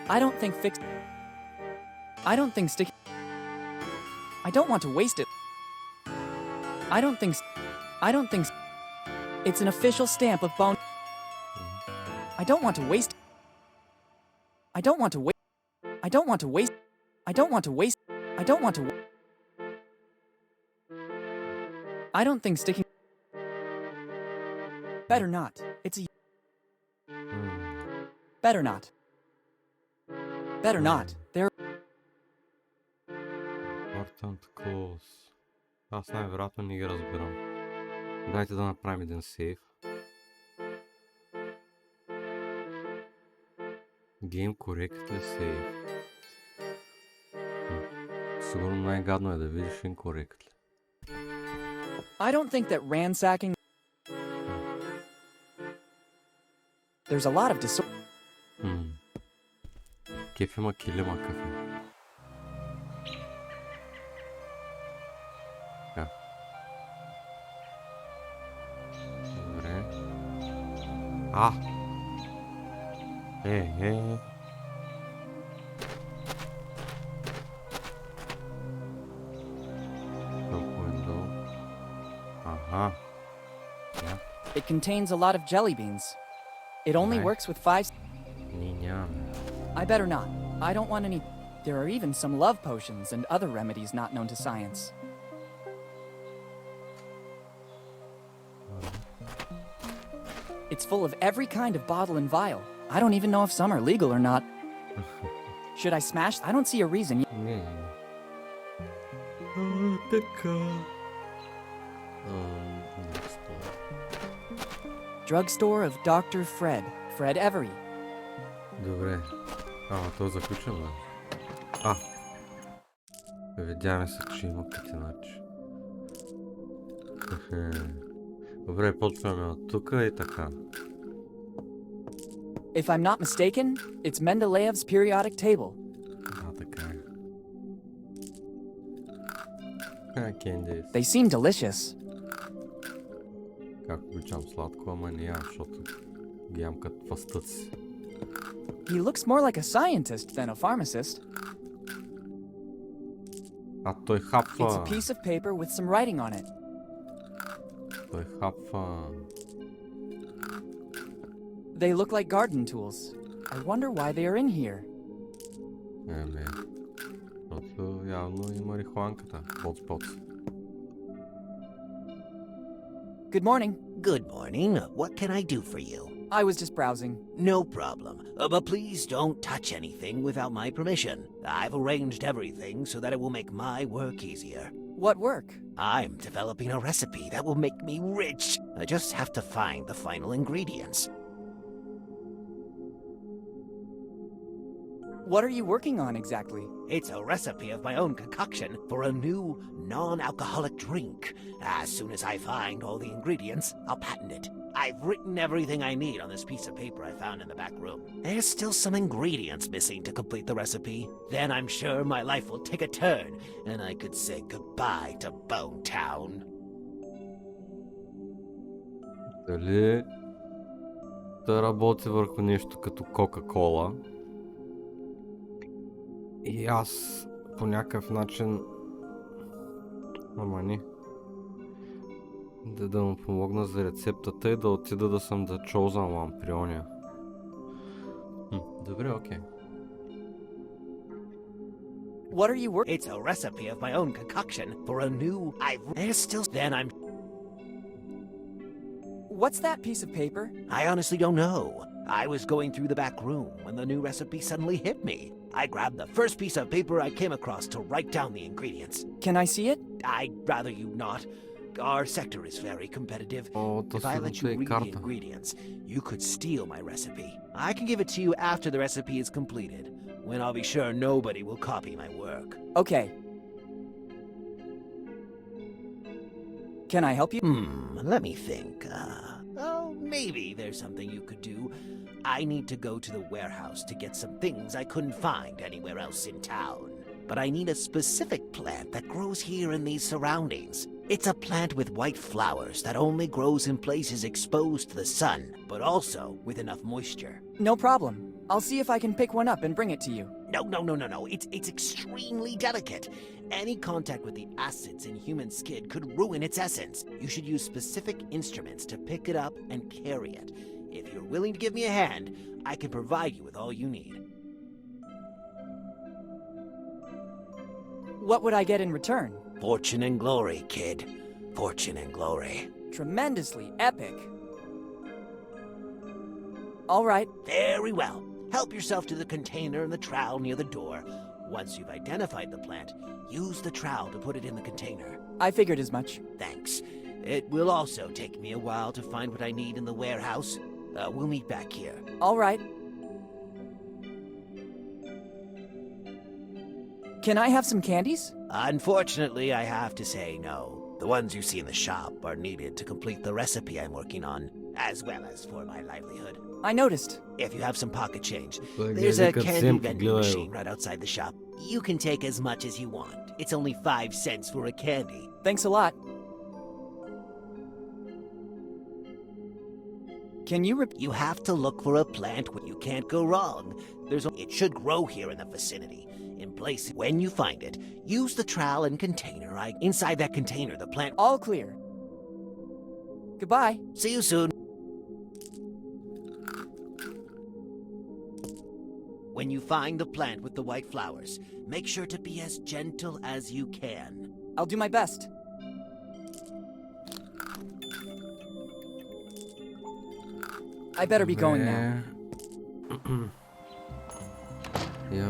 I don't think stick. I don't want to waste it. I don't think. I don't think so. It's an official stamp of bone. I don't want to waste. I don't want to waste. I don't want to waste. I don't want to waste. I don't want to. I don't think sticking. Better not. It's a. Better not. Better not. There. Important close. Аз най-вероятно не ги разбирам. Дайте да направим един сейв. Game correctly save. Сигурно най-гадно е да видиш incorrectly. I don't think that ransacking. There's a lot of disorder. Кеф има килима кафе. Така. Добре. Yeah. It contains a lot of jelly beans. It only Right. works with 5. Ние нямаме. I better not. I don't want any. There are even some love potions and other remedies not known to science. It's full of every kind of bottle and vial. I don't even know if some are legal or not. Should I smash? I don't see a reason. Не. Така. Drugstore of Dr. Fred. Fred Every. Добре. То е заключено, да. Видяме се, че има катинач. Добре, почваме от тук и така. If I'm not mistaken, it's Mendeleev's periodic table. Така е. Кендис. They seem delicious. Как обичам сладко, ама не ям, защото ги ям като фастъци. He looks more like a scientist than a pharmacist. Той хапва. It's a piece of paper with some writing on it. Той хапва. They look like garden tools. I wonder why they are in here. Защото явно и марихуанката. Поц. Good morning. Good morning. What can I do for you? I was just browsing. No problem. But please don't touch anything without my permission. I've arranged everything so that it will make my work easier. What work? I'm developing a recipe that will make me rich. I just have to find the final ingredients. What are you working on exactly? It's a recipe of my own concoction for a new non-alcoholic drink. As soon as I find all the ingredients, I'll patent it. I've written everything I need on this piece of paper I found in the back room. There's still some ingredients missing to complete the recipe. Then I'm sure my life will take a turn, and I could say goodbye to Bone Town. Дали да работи върху нещо като Кока-Кола? И аз по някакъв начин, ама не, да му помогна за рецептата и да отида да съм да чоузам ламприония. Добре, окей. What are you working? It's a recipe of my own concoction for a new. There's still. Then I'm. What's that piece of paper? I honestly don't know. I was going through the back room when the new recipe suddenly hit me. I grabbed the first piece of paper I came across to write down the ingredients. Can I see it? I'd rather you not. Our sector is very competitive. If I let you read the ingredients, you could steal my recipe. I can give it to you after the recipe is completed, when I'll be sure nobody will copy my work. Okay. Can I help you? Let me think. Maybe there's something you could do. I need to go to the warehouse to get some things I couldn't find anywhere else in town. But I need a specific plant that grows here in these surroundings. It's a plant with white flowers that only grows in places exposed to the sun, but also with enough moisture. No problem. I'll see if I can pick one up and bring it to you. No. It's extremely delicate. Any contact with the acids in human skin could ruin its essence. You should use specific instruments to pick it up and carry it. If you're willing to give me a hand, I can provide you with all you need. What would I get in return? Fortune and glory, kid. Fortune and glory. Tremendously epic. All right. Very well. Help yourself to the container and the trowel near the door. Once you've identified the plant, use the trowel to put it in the container. I figured as much. Thanks. It will also take me a while to find what I need in the warehouse. We'll meet back here. All right. Can I have some candies? Unfortunately, I have to say no. The ones you see in the shop are needed to complete the recipe I'm working on, as well as for my livelihood. I noticed. If you have some pocket change, Like, there's yeah, a they could candy simply vending go- machine right outside the shop. You can take as much as you want. It's only 5 cents for a candy. Thanks a lot. Can you You have to look for a plant where you can't go wrong. It should grow here in the vicinity. In place, when you find it, use the trowel and container. Inside that container, the plant. All clear. Goodbye. See you soon. When you find the plant with the white flowers, make sure to be as gentle as you can. I'll do my best. I better be going now.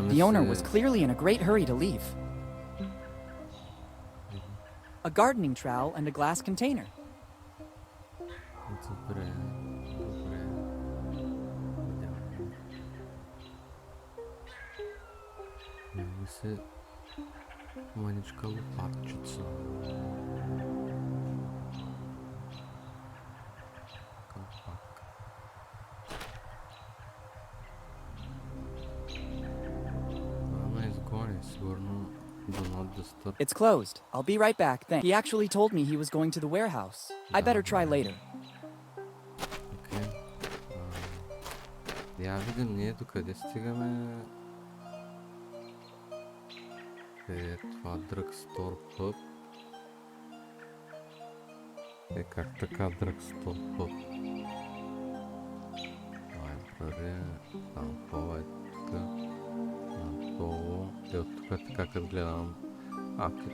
The owner was clearly in a great hurry to leave. A gardening trowel and a glass container. Добре. Имаме се маничка лопатчица. Калпак. Това ме изгони, сигурно do not disturb. It's closed. I'll be right back. Thanks. He actually told me he was going to the warehouse. I better try later. Окей. Я видим ние докъде стигаме. Е това Drugstore Pub. Как така Drugstore Pub? Library. Там това е тук. Надолу. От тук така като гледам.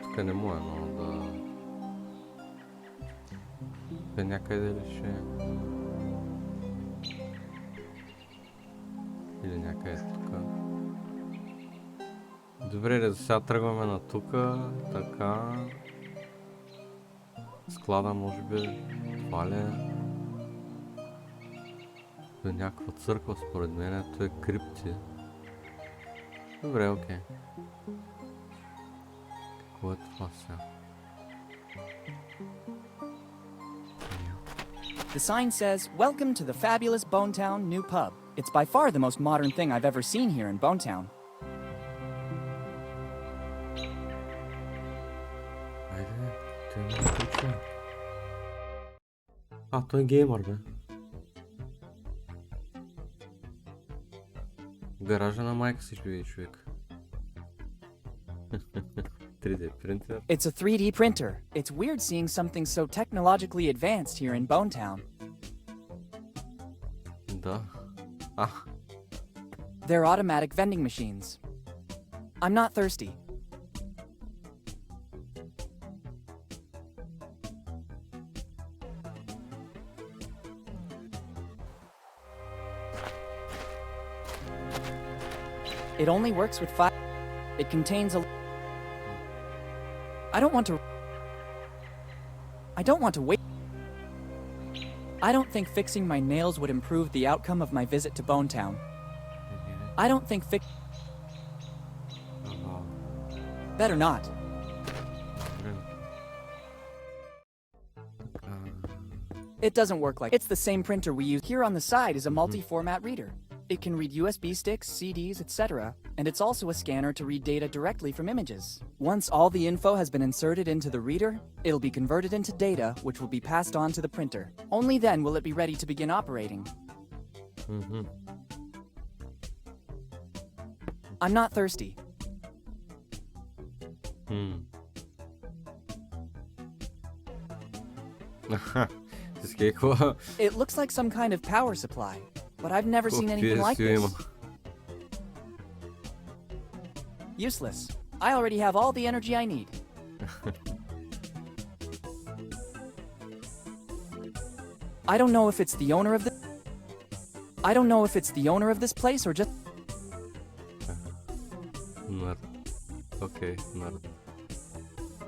Тук не му е, но да... Тук някъде ли ще... Или някъде тук. Добре, сега тръгваме на тука, така. Склада може би това ли е? Това е някаква църква според мен, това е крипти. Добре, окей. Какво е това сега? The sign says, "Welcome to the fabulous Bonetown new pub." It's by far the most modern thing I've ever seen here in Bonetown. Айде, той не включва. Той е геймър, бе. Гаража на майка си ще види човек. 3D принтер. It's a 3D printer. It's weird seeing something so technologically advanced here in Bonetown. Да. They're automatic vending machines. I'm not thirsty. It only works with 5. It contains a... I don't want to wait. I don't think fixing my nails would improve the outcome of my visit to Bonetown. I don't think Better not. It doesn't work like... It's the same printer we use. Here on the side is a multi-format reader. It can read USB sticks, CDs, etc. And it's also a scanner to read data directly from images. Once all the info has been inserted into the reader, it'll be converted into data, which will be passed on to the printer. Only then will it be ready to begin operating. I'm not thirsty. It looks like some kind of power supply, but I've never seen anything like this. Useless. I already have all the energy I need. I don't know if it's the owner of this place or just... Okay, nerd.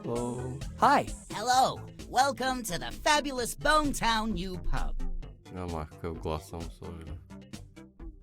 Oh. Hi. Hello. Welcome to the fabulous Bonetown New Pub.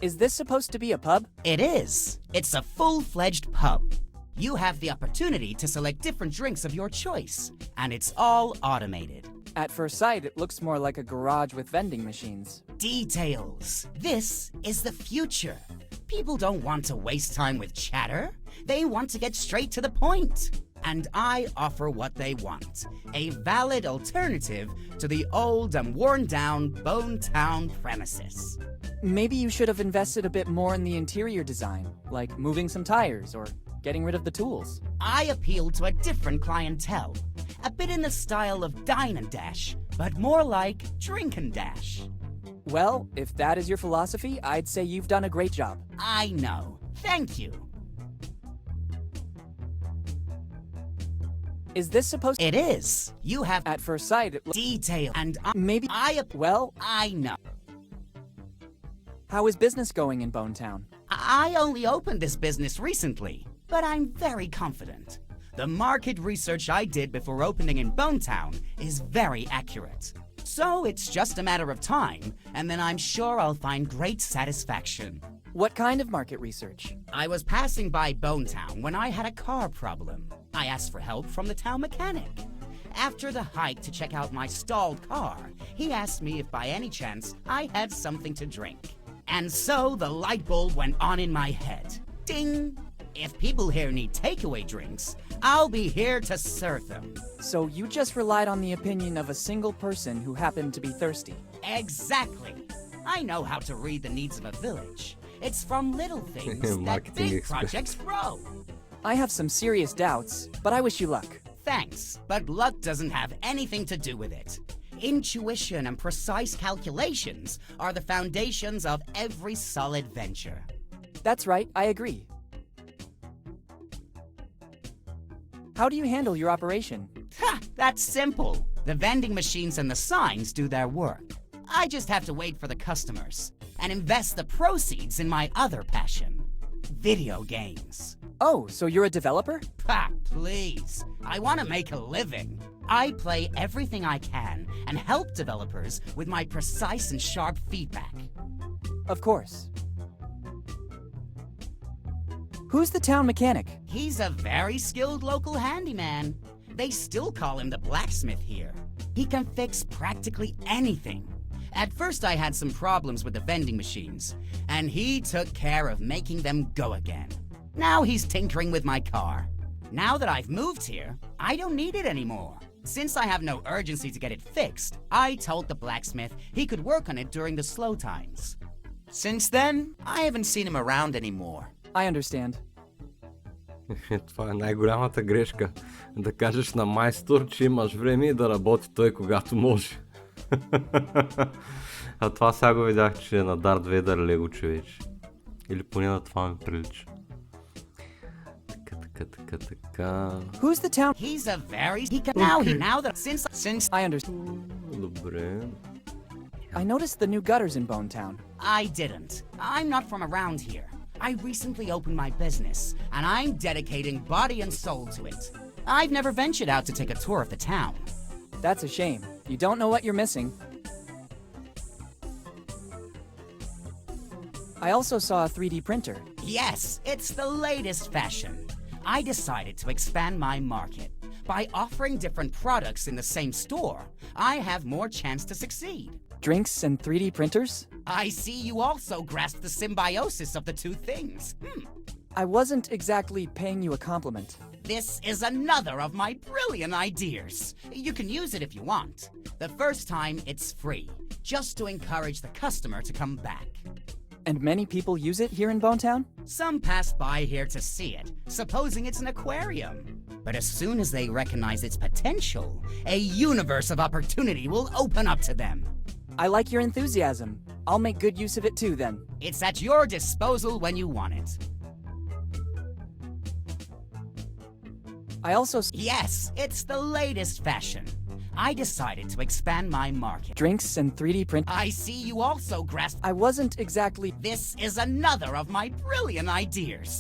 Is this supposed to be a pub? It is. It's a full-fledged pub. You have the opportunity to select different drinks of your choice, and it's all automated. At first sight, it looks more like a garage with vending machines. Details. This is the future. People don't want to waste time with chatter. They want to get straight to the point. And I offer what they want. A valid alternative to the old and worn-down Bonetown premises. Maybe you should have invested a bit more in the interior design, like moving some tires or getting rid of the tools. I appeal to a different clientele. A bit in the style of Dine and Dash, but more like Drink and Dash. Well, if that is your philosophy, I'd say you've done a great job. I know. Thank you. Is this supposed... It is. You have... At first sight, it detail and... Maybe... Well... I know. How is business going in Bonetown? I only opened this business recently, but I'm very confident. The market research I did before opening in Bonetown is very accurate. So it's just a matter of time, and then I'm sure I'll find great satisfaction. What kind of market research? I was passing by Bonetown when I had a car problem. I asked for help from the town mechanic. After the hike to check out my stalled car, he asked me if by any chance I had something to drink. And so the light bulb went on in my head. Ding! If people here need takeaway drinks, I'll be here to serve them. So you just relied on the opinion of a single person who happened to be thirsty? Exactly. I know how to read the needs of a village. It's from little things that big projects grow. I have some serious doubts, but I wish you luck. Thanks, but luck doesn't have anything to do with it. Intuition and precise calculations are the foundations of every solid venture. That's right, I agree. How do you handle your operation? Ha! That's simple. The vending machines and the signs do their work. I just have to wait for the customers and invest the proceeds in my other passion, video games. Oh, so you're a developer? Ha! Please. I want to make a living. I play everything I can and help developers with my precise and sharp feedback. Of course. Who's the town mechanic? He's a very skilled local handyman. They still call him the blacksmith here. He can fix practically anything. At first I had some problems with the vending machines, and he took care of making them go again. Now he's tinkering with my car. Now that I've moved here, I don't need it anymore. Since I have no urgency to get it fixed, I told the blacksmith he could work on it during the slow times. Since then, I haven't seen him around anymore. I understand. Това е най-голямата грешка. Да кажеш на майстор, че имаш време и да работи той когато може. А това сега го видях, че е на Дарт Вейдър Лего човече. Или поне на това ми прилича. Така. Who's the town? He's a very... Now that... Since... I understand. Добре. I noticed the new gutters in Bonetown. I didn't. I'm not from around here. I recently opened my business, and I'm dedicating body and soul to it. I've never ventured out to take a tour of the town. That's a shame. You don't know what you're missing. I also saw a 3D printer. Yes, it's the latest fashion. I decided to expand my market. By offering different products in the same store, I have more chance to succeed. Drinks and 3D printers? I see you also grasp the symbiosis of the two things. I wasn't exactly paying you a compliment. This is another of my brilliant ideas. You can use it if you want. The first time, it's free, just to encourage the customer to come back. And many people use it here in Bonetown? Some pass by here to see it, supposing it's an aquarium. But as soon as they recognize its potential, a universe of opportunity will open up to them. I like your enthusiasm. I'll make good use of it too then. It's at your disposal when you want it. I also Yes, it's the latest fashion. I decided to expand my market. drinks and 3D print. I see you also grasp. I wasn't exactly. This is another of my brilliant ideas.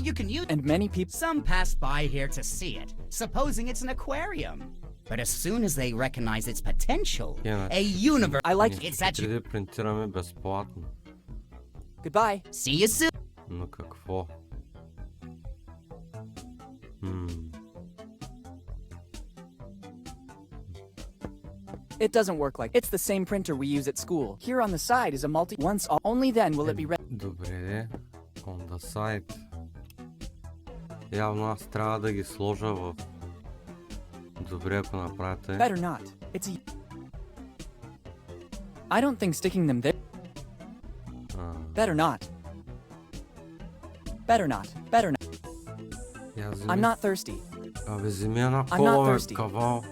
You can use. And many people. Some pass by here to see it, supposing it's an aquarium. But as soon as they recognize its potential, Yeah, a universe. I like. It's at you. 3D принтираме безплатно. Goodbye. See you soon. Но какво? It doesn't work like. It's the same printer we use at school. Here on the side is a multi. Once all. Only then will it be ready. Добре, on the side. Явно аз трябва да ги сложа в... Добре, ако направите. Better not. It's a. I don't think sticking them there. Better not. Better not. Better not. I'm not thirsty. Абе, вземи една I'm not кола, бе, thirsty. кавал.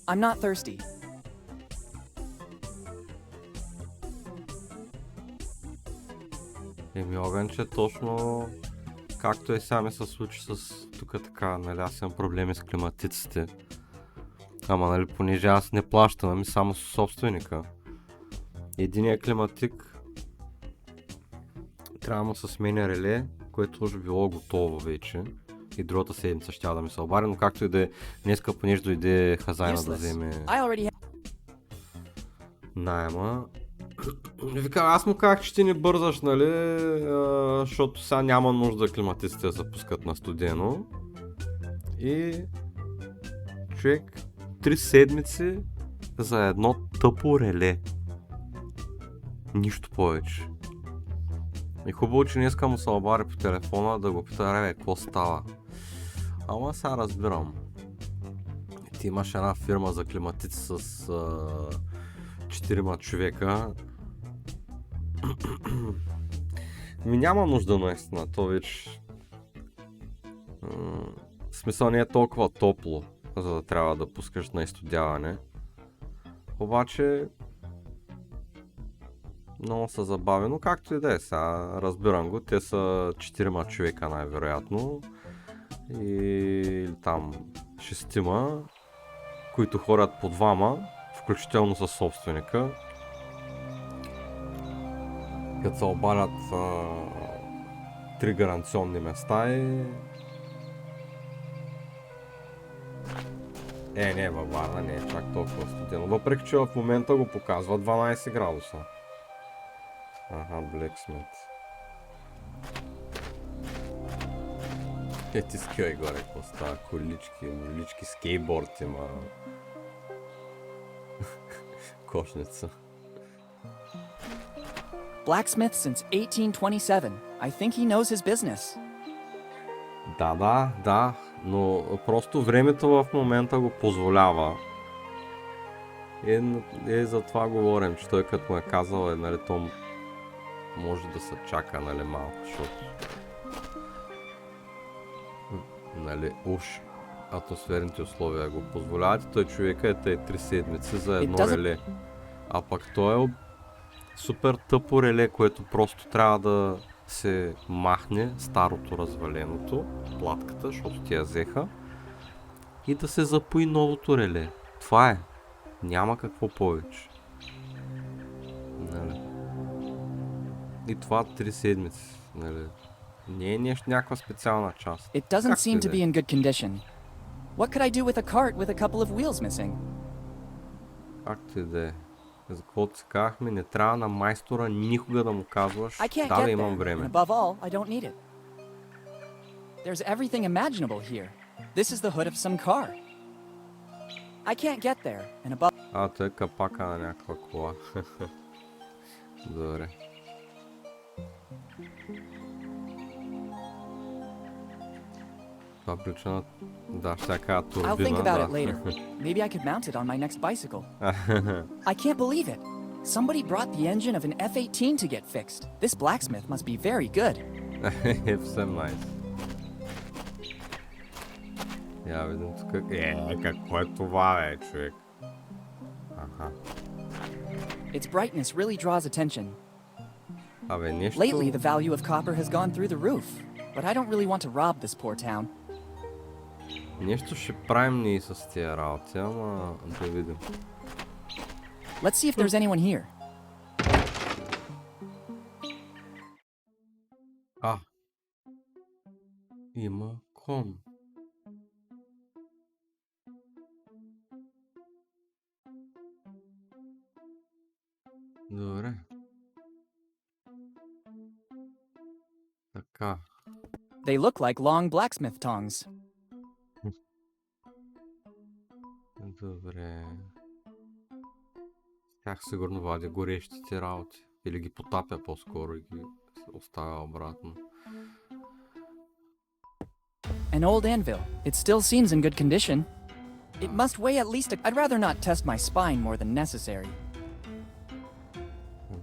I'm not thirsty. Еми, огънче, точно както и сега ми се случи с тук така, нали, аз имам проблеми с климатиците. Ама, нали, понеже аз не плащам, ами само с собственика. Единият климатик трябва да му се сменя реле, което уже било готово вече. И другата седмица ще да ми се обади, но както и да е, днеска понеже дойде хазайна да вземе найема. Вика, аз му казах, че ти не бързаш, нали, защото сега няма нужда климатиците да се пускат на студено. И човек 3 седмици за едно тъпо реле. Нищо повече. И хубаво, че днеска му се обади по телефона да го пита, бе, какво става? Ама сега разбирам. Ти имаш една фирма за климатици с 4 човека. Ми няма нужда наистина, то вече в смисъл не е толкова топло, за да трябва да пускаш на изстудяване. Обаче много са забави, но както и да е сега, разбирам го, те са 4 човека най-вероятно и там 6, които ходят по 2, включително със собственика. Като се обадят 3 гаранционни места и... Не, във Варна не е чак толкова студено. Въпреки, че в момента го показва 12 градуса. Blacksmith. Ти скивай горе, какво става? Колички, скейтборд има. Кошница. Blacksmith since 1827. I think he knows his business. Да, но просто времето в момента го позволява. И за това говорим, че той като му е казал, нали, то може да се чака, нали, малко, защото нали, уж атмосферните условия го позволяват. Той човека е тъй 3 седмици за едно реле. А пък той е супер тъпо реле, което просто трябва да се махне старото разваленото, платката, защото тя взеха, и да се запои новото реле. Това е. Няма какво повече. Нали. И това 3 седмици. Нали. Не е нещо, някаква специална част. It doesn't seem to be in good condition. What could I do with a cart with a couple of wheels missing? Както и да е. За каквото си казахме, не трябва на майстора никога да му казваш, да, да имам време. Above all, I don't need it. There's everything imaginable here. This is the hood of some car. I can't get there, and above... Той е капака на някаква кола. Добре. Това причина... Да, ще кажа турбина, I'll think about it later. Maybe I could mount it on my next bicycle. I can't believe it. Somebody brought the engine of an F-18 to get fixed. This blacksmith must be very good. F-17. Я видим тук. Какво е това, човек? Аха. Its brightness really draws attention. Абе, нещо... Lately, the value of copper has gone through the roof, but I don't really want to rob this poor town. Нещо ще правим ние с тия работи, ама да видим. Let's see if there's anyone here. А. Има кон. Добре. Така. They look like long blacksmith tongs. Добре. Тях сигурно вади горещите работи. Или ги потапя по-скоро и ги оставя обратно. An old anvil. It still seems in good condition. It must weigh at least I'd rather not test my spine more than necessary.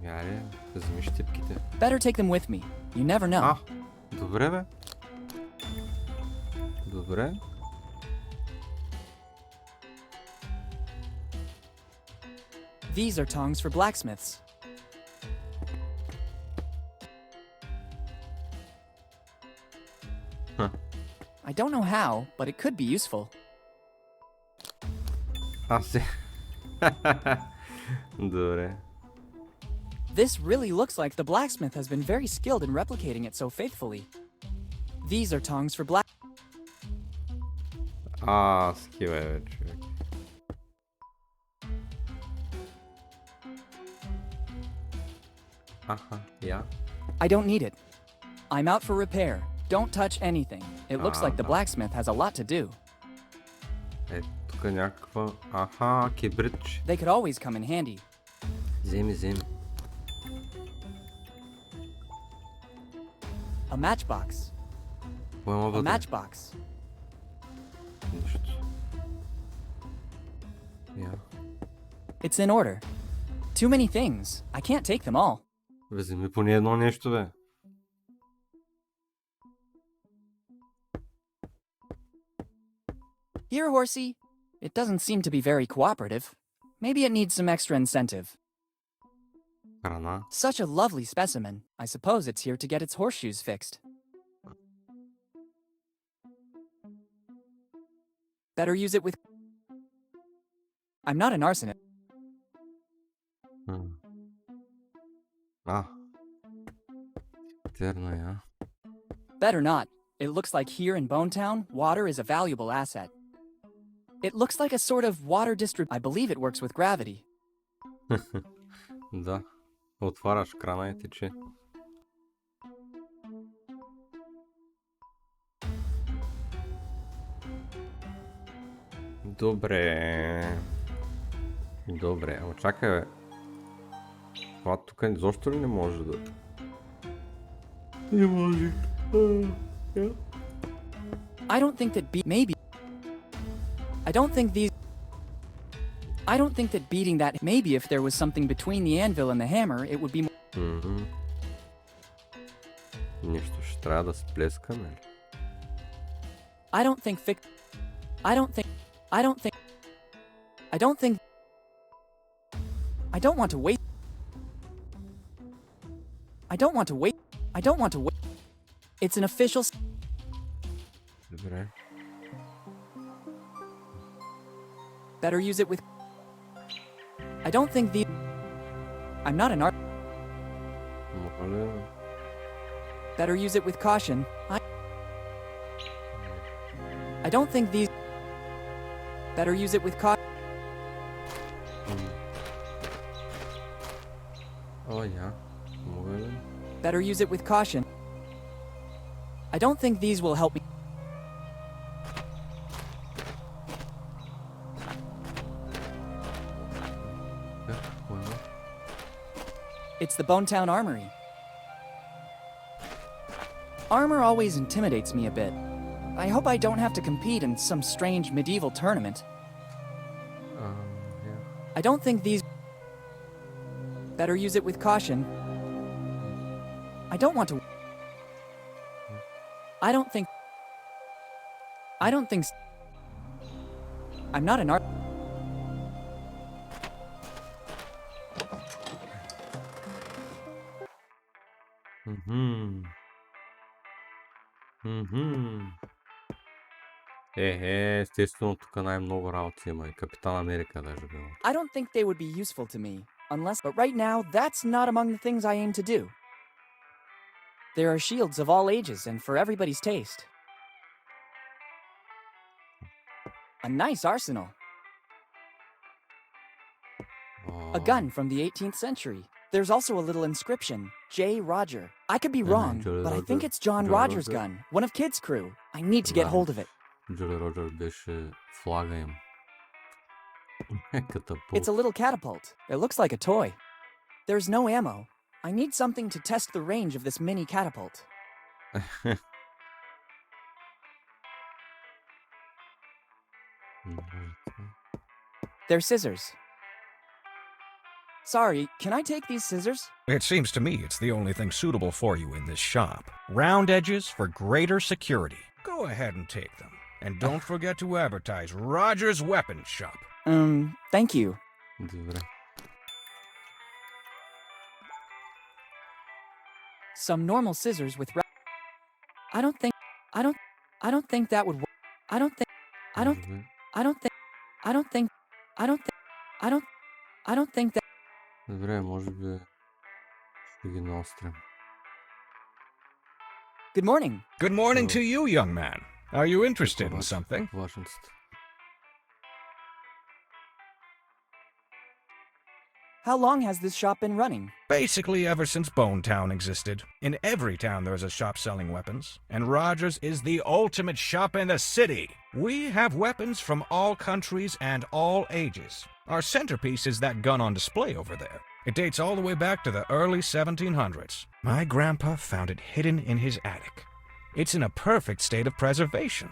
Яре, вземи щипките. Better take them with me. You never know. А, добре бе. Добре. These are tongs for blacksmiths. Huh. I don't know how, but it could be useful. Аз Добре. This really looks like the blacksmith has been very skilled in replicating it so faithfully. These are tongs for black. Скива е, човек. Аха, я. I don't need it. I'm out for repair. Don't touch anything. It looks like the blacksmith has a lot to do. Е, тук някаква... Аха, кибритче. They could always come in handy. Вземи. A matchbox. Кое има A вътре? matchbox. Нищо. Я. It's in order. Too many things. I can't take them all. Вземи поне едно нещо, бе. Here, horsey. It doesn't seem to be very cooperative. Maybe it needs some extra incentive. Храна. Such a lovely specimen. I suppose it's here to get its horseshoes fixed. Better use it with... I'm not an arsonist. Терно е, а? Better not. It looks like here in Bonetown, water is a valuable asset. It looks like a sort of water I believe it works with gravity. Да. Отваряш крана и тече. Добре. Ама чакай, бе. Това тук защо ли не може да... Не може. I don't think that maybe... I don't think that beating that... Maybe if there was something between the anvil and the hammer, it would be more... Нищо ще трябва да сплескаме ли? I don't think... I don't want to wait... It's an official... Добре. Better use it with... I don't think the... I'm not an art... Моля. Better use it with caution. I don't think these... Better use it with caution. О, я. Мога ли? Better use it with caution. I don't think these will help me. It's the Bonetown Armory. Armor always intimidates me a bit. I hope I don't have to compete in some strange medieval tournament. Yeah. I don't think these... Better use it with caution. I don't want to... I don't think... I'm not an art... Естествено, тук най-много работи има и Капитан Америка даже било. I don't think they would be useful to me, unless... But right now, that's not among the things I aim to do. There are shields of all ages and for everybody's taste. A nice arsenal. A gun from the 18th century. There's also a little inscription, J. Roger. I could be wrong, but I think it's John Roger's gun, one of Kid's crew. I need to get hold of it. Джули Роджер беше флага им. It's a little catapult. It looks like a toy. There's no ammo. I need something to test the range of this mini catapult. They're scissors. Sorry, can I take these scissors? It seems to me it's the only thing suitable for you in this shop. Round edges for greater security. Go ahead and take them. And don't forget to advertise Roger's Weapon Shop. Thank you. Добре. Some normal scissors with I don't think that would work. I don't think that. Добре, може би ще ги наострим. Good morning. Good morning to you, young man. Are you interested in something? Важност. How long has this shop been running? Basically ever since Bone Town existed. In every town there's a shop selling weapons, and Rogers is the ultimate shop in the city. We have weapons from all countries and all ages. Our centerpiece is that gun on display over there. It dates all the way back to the early 1700s. My grandpa found it hidden in his attic. It's in a perfect state of preservation.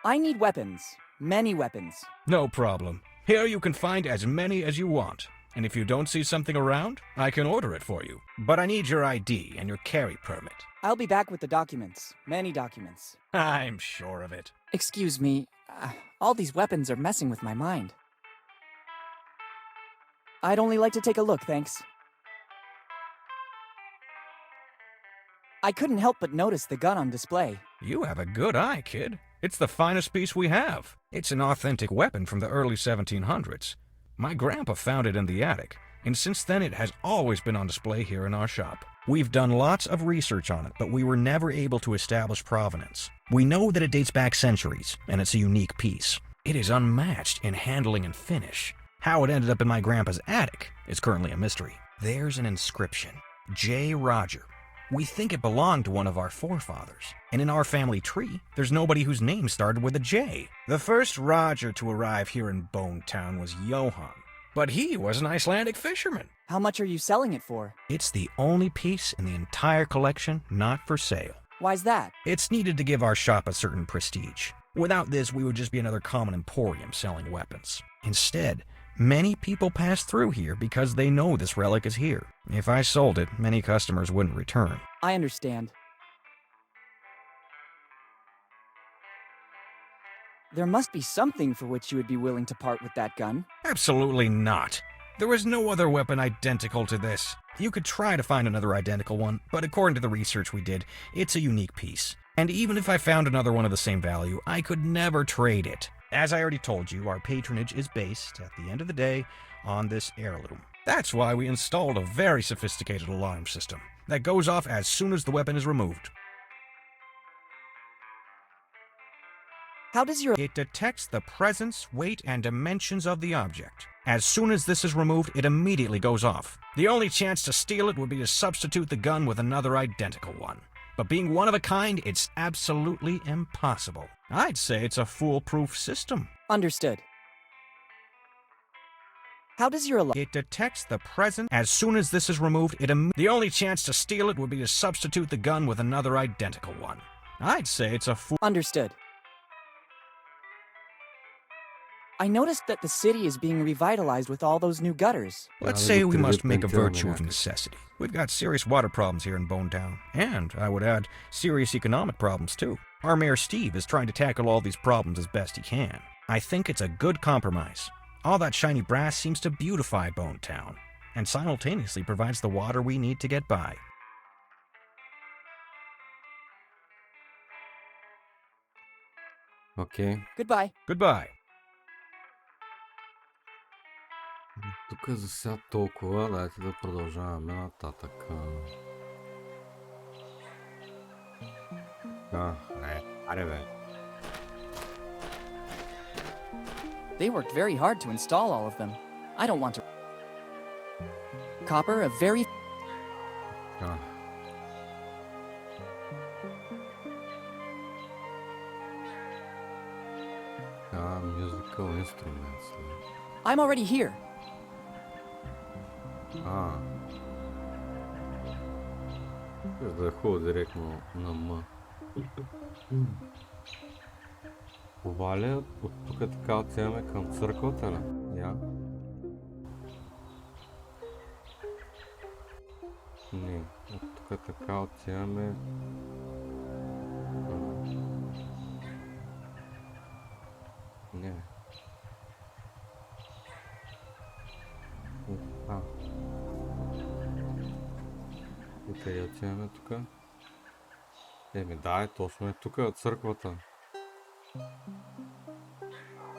I need weapons. Many weapons. No problem. Here you can find as many as you want. And if you don't see something around, I can order it for you. But I need your ID and your carry permit. I'll be back with the documents. Many documents. I'm sure of it. Excuse me. All these weapons are messing with my mind. I'd only like to take a look, thanks. I couldn't help but notice the gun on display. You have a good eye, kid. It's the finest piece we have. It's an authentic weapon from the early 1700s. My grandpa found it in the attic, and since then it has always been on display here in our shop. We've done lots of research on it, but we were never able to establish provenance. We know that it dates back centuries, and it's a unique piece. It is unmatched in handling and finish. How it ended up in my grandpa's attic is currently a mystery. There's an inscription, J. Roger. We think it belonged to one of our forefathers, and in our family tree, there's nobody whose name started with a J. The first Roger to arrive here in Bone Town was Johann, but he was an Icelandic fisherman. How much are you selling it for? It's the only piece in the entire collection not for sale. Why's that? It's needed to give our shop a certain prestige. Without this, we would just be another common emporium selling weapons. Instead, many people pass through here because they know this relic is here. If I sold it, many customers wouldn't return. I understand. There must be something for which you would be willing to part with that gun. Absolutely not. There is no other weapon identical to this. You could try to find another identical one, but according to the research we did, it's a unique piece. And even if I found another one of the same value, I could never trade it. As I already told you, our patronage is based, at the end of the day, on this heirloom. That's why we installed a very sophisticated alarm system that goes off as soon as the weapon is removed. How does your... It detects the presence, weight, and dimensions of the object. As soon as this is removed, it immediately goes off. The only chance to steal it would be to substitute the gun with another identical one. But being one of a kind, it's absolutely impossible. I'd say it's a foolproof system. Understood. How does your... It detects the presence. As soon as this is removed, the only chance to steal it would be to substitute the gun with another identical one. I'd say it's a Understood. I noticed that the city is being revitalized with all those new gutters. Let's Yeah, say look we at must the make a picture, virtue of yeah. necessity. We've got serious water problems here in Bonetown. And, I would add, serious economic problems too. Our Mayor Steve is trying to tackle all these problems as best he can. I think it's a good compromise. All that shiny brass seems to beautify Bonetown, and simultaneously provides the water we need to get by. Окей. Goodbye. Goodbye. Тук за сега толкова. Дайте да продължаваме нататък. Аре бе. They worked very hard to install all of them. I don't want to. Copper, a very. А. Musical instruments. I'm already here. Да е хубаво директно на М. Това ли от тук така отиваме към църквата ли? Я? Не, от тук така отиваме... Не. И къде отиваме тук? Еми да, е точно е тук, от църквата.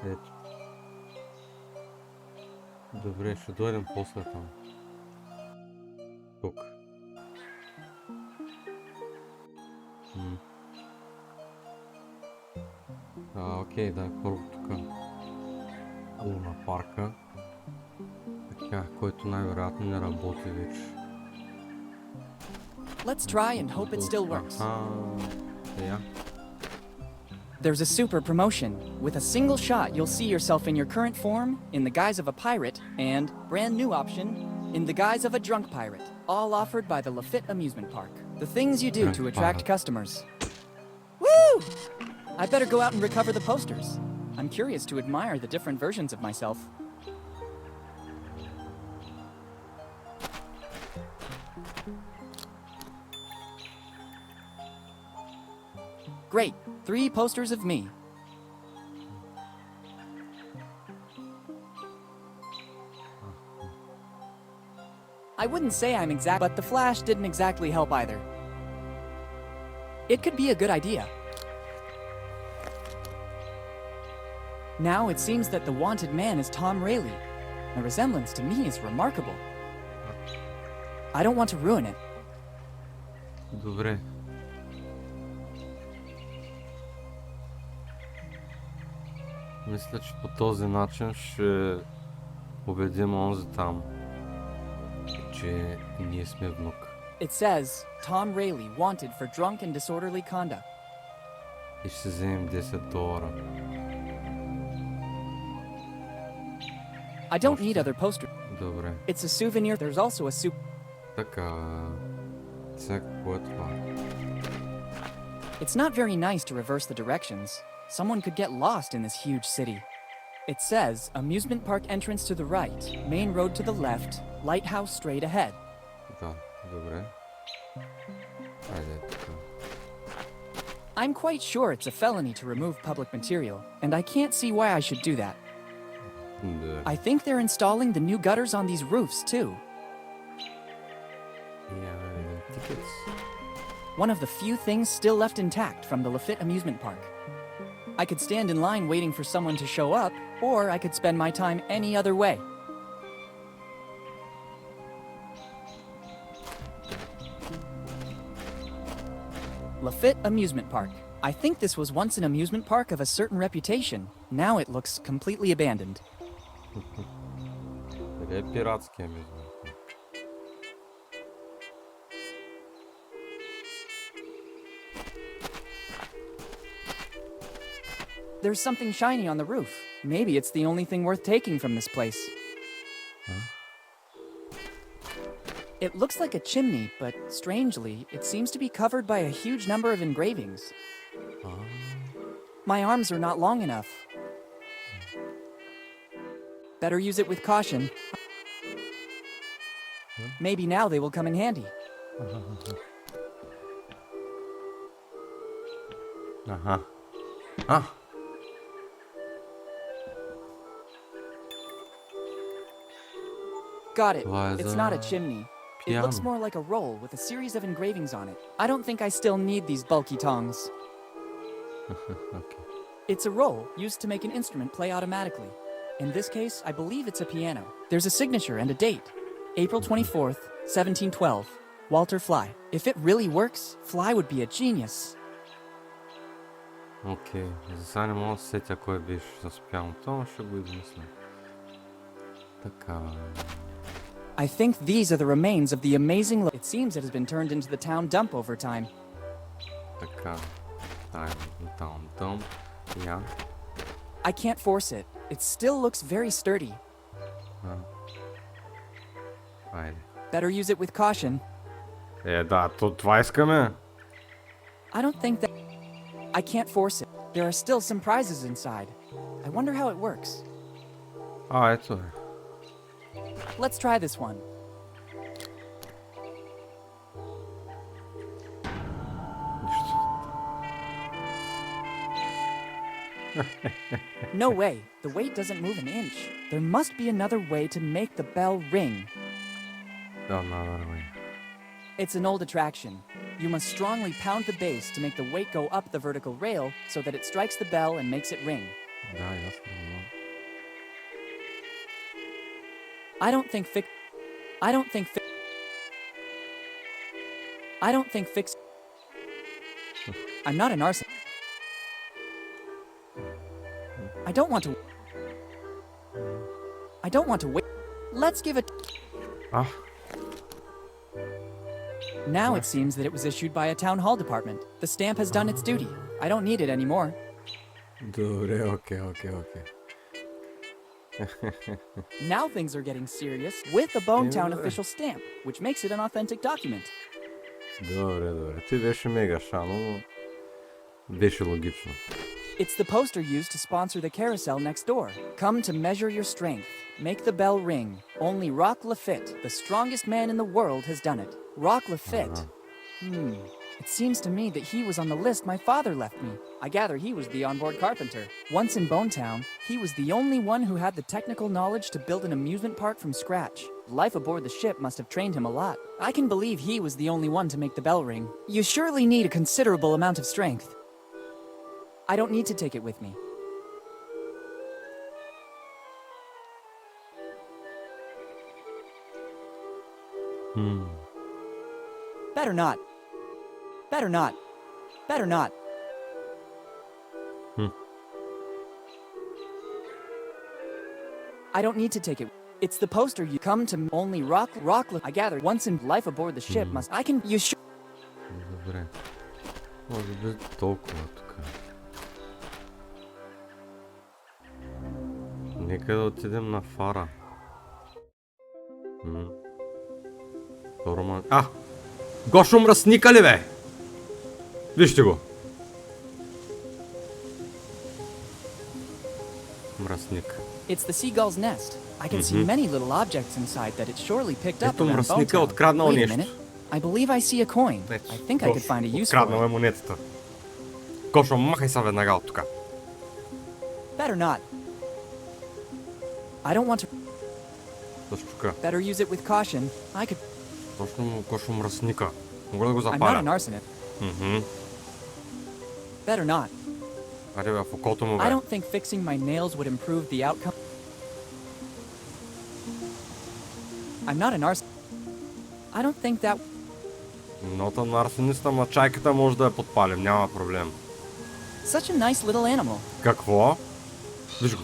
Ето. Добре, ще дойдем после там. Тук. Окей, да, първо тук. На парка. Така, който най-вероятно не работи вече. Let's try and hope it still works. Yeah. There's a super promotion. With a single shot, you'll see yourself in your current form, in the guise of a pirate, and, brand new option, in the guise of a drunk pirate. All offered by the Lafitte Amusement Park. The things you do to attract customers. Woo! I better go out and recover the posters. I'm curious to admire the different versions of myself. Great, 3 posters of me. I wouldn't say I'm exact, but the flash didn't exactly help either. It could be a good idea. Now it seems that the wanted man is Tom Rayleigh. The resemblance to me is remarkable. I don't want to ruin it. Добре. Мисля, че по този начин ще убедим онзи там, че ние сме внук. It says, Tom Rayleigh wanted for drunk and disorderly conduct. И ще вземем $10. I don't need other posters. Добре. It's a souvenir. There's also a soup. Така... Сега какво е това? It's not very nice to reverse the directions. Someone could get lost in this huge city. It says, amusement park entrance to the right, main road to the left, lighthouse straight ahead. Да, добре. Айде така. I'm quite sure it's a felony to remove public material, and I can't see why I should do that. Да. I think they're installing the new gutters on these roofs, too. Tickets. One of the few things still left intact from the Lafitte Amusement Park. I could stand in line waiting for someone to show up, or I could spend my time any other way. Lafitte Amusement Park. I think this was once an amusement park of a certain reputation. Now it looks completely abandoned. Къде е пиратския мизъм? There's something shiny on the roof. Maybe it's the only thing worth taking from this place. It looks like a chimney, but strangely, it seems to be covered by a huge number of engravings. My arms are not long enough. Better use it with caution. Maybe now they will come in handy. Аха. А! Got it. Това е It's за not a chimney. It looks пиано. more like a roll with a series of engravings on it. I don't think I still need these bulky tongs. Окей. It's a roll used to make an instrument play automatically. In this case, I believe it's a piano. There's a signature and a date. April 24th, 1712. Walter Fly. If it really works, Fly would be a genius. Окей. За сега не мога да се сетя кой беше с пианото, но ще го измисля. Така. I think these are the remains of the amazing... It seems it has been turned into the town dump over time. Така. Тая таун дъмп. Я. I can't force it. It still looks very sturdy. Айде. Better use it with caution. Да, това искаме. I don't think that... I can't force it. There are still some prizes inside. I wonder how it works. Ето е. Let's try this one. Нищо. No way. The weight doesn't move an inch. There must be another way to make the bell ring. Another way. It's an old attraction. You must strongly pound the bass to make the weight go up the vertical rail so that it strikes the bell and makes it ring. Да, ясно. I don't think fix... I'm not an arson. I don't want to wait. Let's give it... Ah. Now it seems that it was issued by a town hall department. The stamp has done its duty. I don't need it anymore. Добре, окей. Now things are getting serious with the Bonetown official stamp, which makes it an authentic document. Добре. Ти беше мега шано, но беше логично. It's the poster used to sponsor the carousel next door. Come to measure your strength. Make the bell ring. Only Rock Lafitte, the strongest man in the world, has done it. Rock Lafitte. It seems to me that he was on the list my father left me. I gather he was the onboard carpenter. Once in Bonetown, he was the only one who had the technical knowledge to build an amusement park from scratch. Life aboard the ship must have trained him a lot. I can believe he was the only one to make the bell ring. You surely need a considerable amount of strength. I don't need to take it with me. Better not. I don't need to take it. It's the poster you come to only rock. I gather once in life aboard the ship must... I can... You sure... Добре. Може би толкова тук. Нека да отидем на фара. Гошо мръсника ли бе? Вижте го. Мръсник. It's the seagull's nest. I can see many little objects inside that it surely picked up Ето around мръсника Bonetown. откраднал Wait a нещо. minute. I believe I see a coin. I think I could find a use for Откраднал е it. монетата. Гошо, махай се веднага от тук. Better not. I don't want to... Точно така. Better use it with caution. I could... Точно Гошо мръсника. Мога да го I'm not an запаля. arsonist. Better not. Аре бе, в окото му I бе. don't think fixing my nails would improve the outcome. I'm not an arsonist. I don't think that... Нота на арсениста, ма чайката може да я подпалим, няма проблем. Such a nice little animal. Какво? Виж го.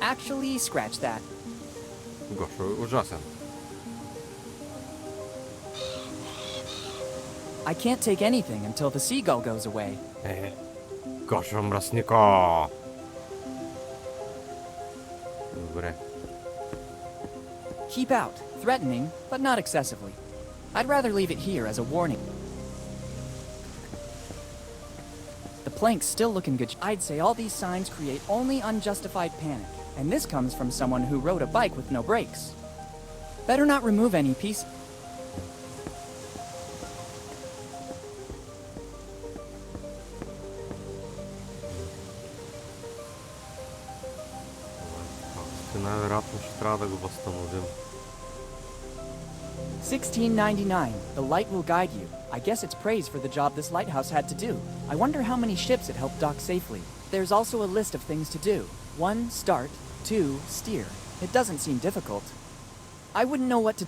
Actually, scratch that. Гошо е ужасен. I can't take anything until the seagull goes away. Гошо мръсника. Добре. Keep out. Threatening, but not excessively. I'd rather leave it here as a warning. The plank's still looking good. I'd say all these signs create only unjustified panic. And this comes from someone who rode a bike with no brakes. Better not remove any piece. Най-вероятно ще трябва да го възстановим. 1699. The light will guide you. I guess it's praise for the job this lighthouse had to do. I wonder how many ships it helped dock safely. There's also a list of things to do. 1. Start. 2. Steer. It doesn't seem difficult. I wouldn't know what to...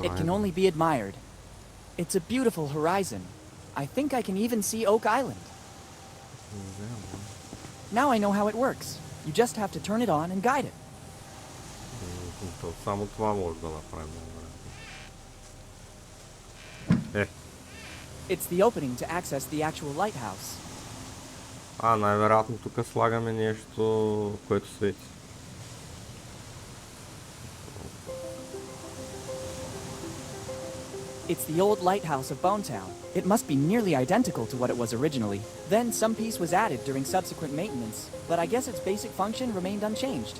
It can only be admired. It's a beautiful horizon. I think I can even see Oak Island. Now I know how it works. You just have to turn it on and guide it. Само това може да направим. It's the opening to access the actual lighthouse. Най-вероятно тук слагаме нещо, което свети. It's the old lighthouse of Bonetown. It must be nearly identical to what it was originally. Then some piece was added during subsequent maintenance, but I guess its basic function remained unchanged.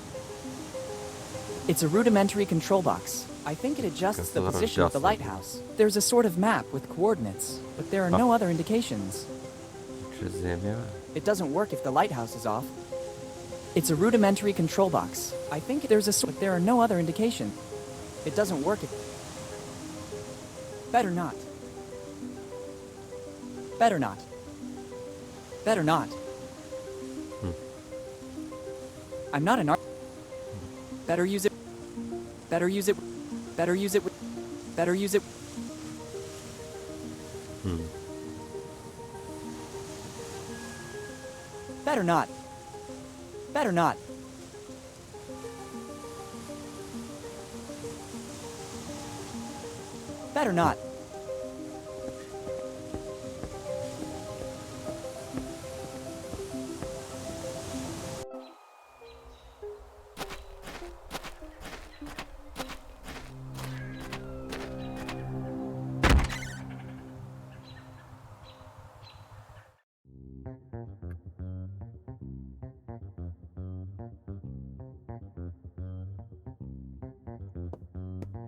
It's a rudimentary control box. I think it adjusts the position of the lighthouse. There's a sort of map with coordinates, but there are no other indications. It doesn't work if the lighthouse is off. It's a rudimentary control box. I think there are no other indication. It doesn't work if... Better not. Better not. Better not. I'm not an art. Better use it. Better use it. Better use it. Better use it. Better not. Better not. Better not.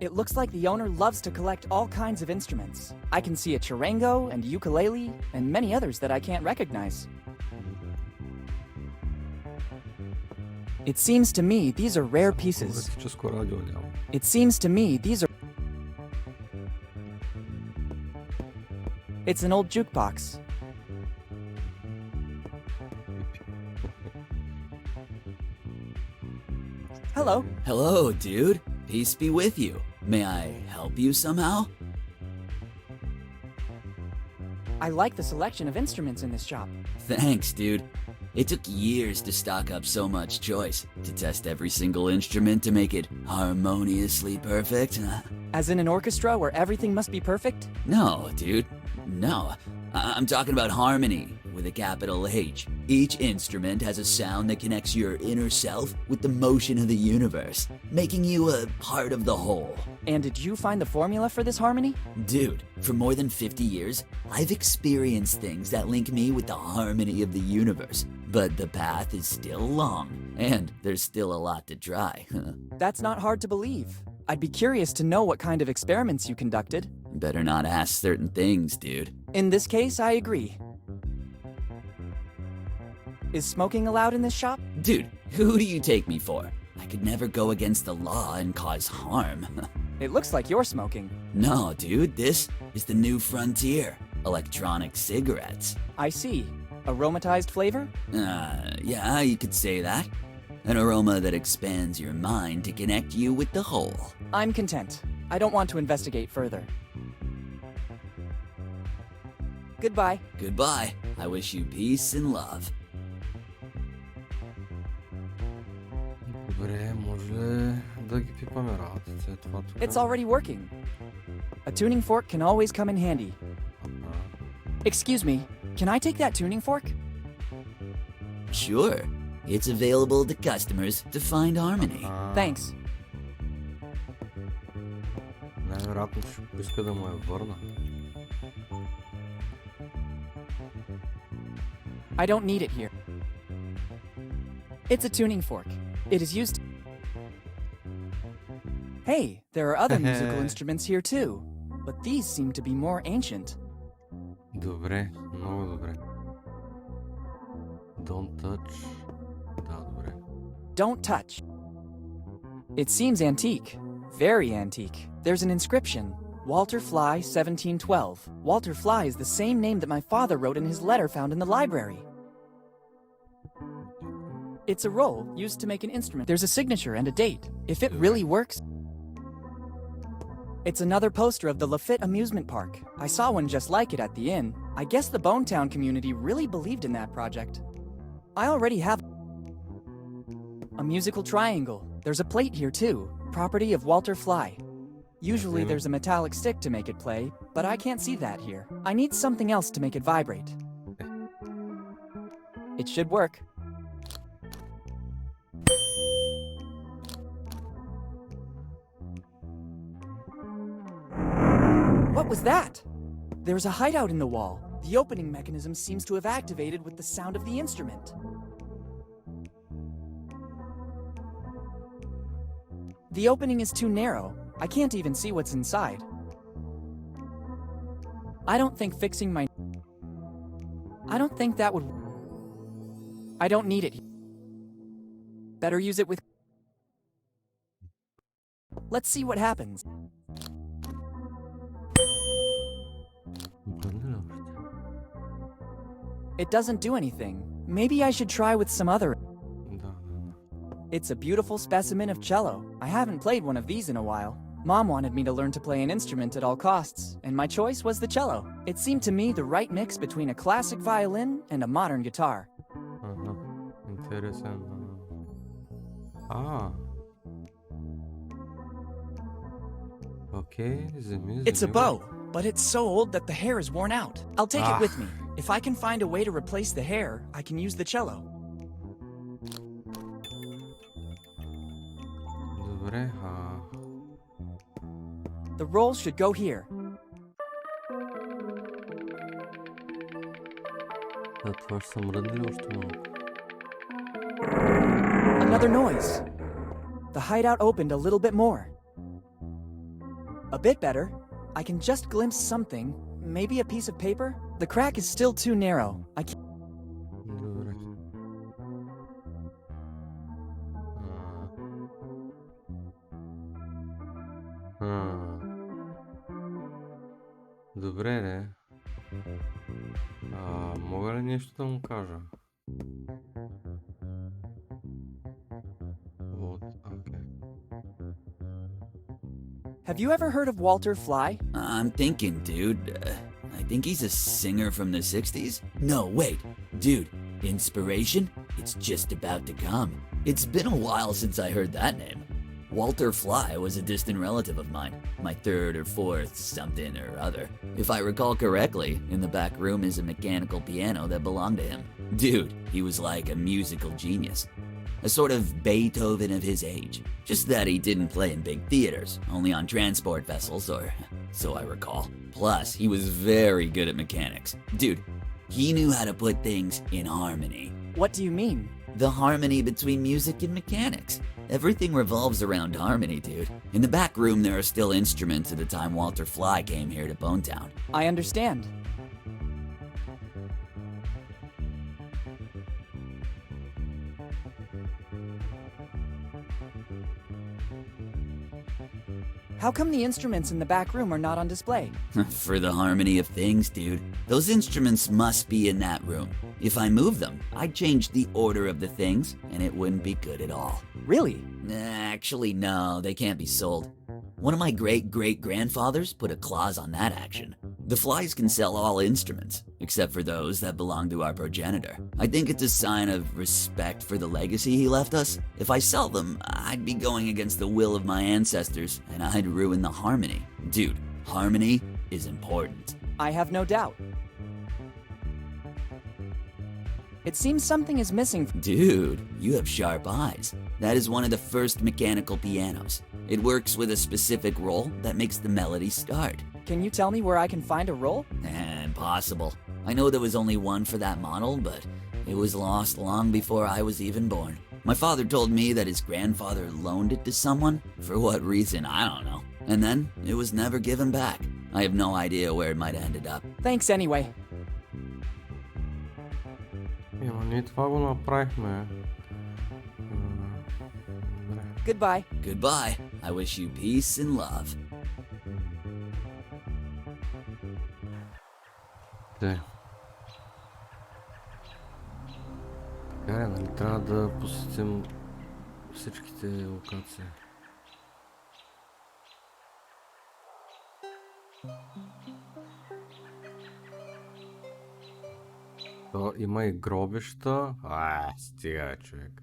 It looks like the owner loves to collect all kinds of instruments. I can see a charango and ukulele and many others that I can't recognize. It seems to me these are rare pieces. It seems to me these are... It's an old jukebox. Hello. Hello, dude. Peace be with you. May I help you somehow? I like the selection of instruments in this shop. Thanks, dude. It took years to stock up so much choice, to test every single instrument to make it harmoniously perfect. As in an orchestra where everything must be perfect? No, dude. No. I'm talking about harmony, with a capital H. Each instrument has a sound that connects your inner self with the motion of the universe, making you a part of the whole. And did you find the formula for this harmony? Dude, for more than 50 years, I've experienced things that link me with the harmony of the universe. But the path is still long, and there's still a lot to try. That's not hard to believe. I'd be curious to know what kind of experiments you conducted. Better not ask certain things, dude. In this case, I agree. Is smoking allowed in this shop? Dude, who do you take me for? I could never go against the law and cause harm. It looks like you're smoking. No, dude, this is the new frontier. Electronic cigarettes. I see. Aromatized flavor? Yeah, you could say that. An aroma that expands your mind to connect you with the whole. I'm content. I don't want to investigate further. Goodbye. Goodbye. I wish you peace and love. Добре, може да ги пипаме работите. Това тук. It's already working. A tuning fork can always come in handy. Excuse me, can I take that tuning fork? Sure. It's available to customers to find harmony. Thanks. Най-вероятно ще иска да му я върна. I don't need it here. It's a tuning fork. It is used. Hey, there are other musical instruments here too, but these seem to be more ancient. Добре, много добре. Don't touch. Да, добре. Don't touch. It seems antique. Very antique. There's an inscription. Walter Fly, 1712. Walter Fly is the same name that my father wrote in his letter found in the library. It's a roll used to make an instrument. There's a signature and a date. If it really works... It's another poster of the Lafitte amusement park. I saw one just like it at the inn. I guess the Bonetown community really believed in that project. I already have a musical triangle. There's a plate here too. Property of Walter Fly. Usually there's a metallic stick to make it play, but I can't see that here. I need something else to make it vibrate. It should work. What was that? There's a hideout in the wall. The opening mechanism seems to have activated with the sound of the instrument. The opening is too narrow. I can't even see what's inside. I don't think fixing my... I don't think that would... I don't need it. Better use it with... Let's see what happens. It doesn't do anything. Maybe I should try with some other... It's a beautiful specimen of cello. I haven't played one of these in a while. Mom wanted me to learn to play an instrument at all costs, and my choice was the cello. It seemed to me the right mix between a classic violin and a modern guitar. Интересно. Ah. Okay, the music. It's a bow, but it's so old that the hair is worn out. I'll take it with me. If I can find a way to replace the hair, I can use the cello. Добре, The roll should go here. това ще са мръднали още малко. Another noise. The hideout opened a little bit more. A bit better. I can just glimpse something. Maybe a piece of paper? The crack is still too narrow. I can't... Добре. Добре, не. Мога ли нещо да му кажа? Вот, окей. Have you ever heard of Walter Fly? I'm thinking, dude. I think he's a singer from the 60s? No, wait. Dude, inspiration? It's just about to come. It's been a while since I heard that name. Walter Fly was a distant relative of mine. My third or fourth something or other. If I recall correctly, in the back room is a mechanical piano that belonged to him. Dude, he was like a musical genius. A sort of Beethoven of his age. Just that he didn't play in big theaters, only on transport vessels, or so I recall. Plus, he was very good at mechanics. Dude, he knew how to put things in harmony. What do you mean? The harmony between music and mechanics. Everything revolves around harmony, dude. In the back room, there are still instruments at the time Walter Fly came here to Bonetown. I understand. How come the instruments in the back room are not on display? For the harmony of things, dude. Those instruments must be in that room. If I move them, I'd change the order of the things, and it wouldn't be good at all. Really? Actually, no, they can't be sold. One of my great-great-grandfathers put a clause on that action. The Flies can sell all instruments, except for those that belong to our progenitor. I think it's a sign of respect for the legacy he left us. If I sell them, I'd be going against the will of my ancestors, and I'd ruin the harmony. Dude, harmony is important. I have no doubt. It seems something is missing. Dude, you have sharp eyes. That is one of the first mechanical pianos. It works with a specific roll that makes the melody start. Can you tell me where I can find a roll? Impossible. I know there was only one for that model, but it was lost long before I was even born. My father told me that his grandfather loaned it to someone. For what reason, I don't know. And then it was never given back. I have no idea where it might have ended up. Thanks anyway. Ама ние това го направихме. Goodbye. Goodbye. I wish you peace and love. Де. Така е, нали трябва да посетим всичките локации. То има и гробища. Стига, човек.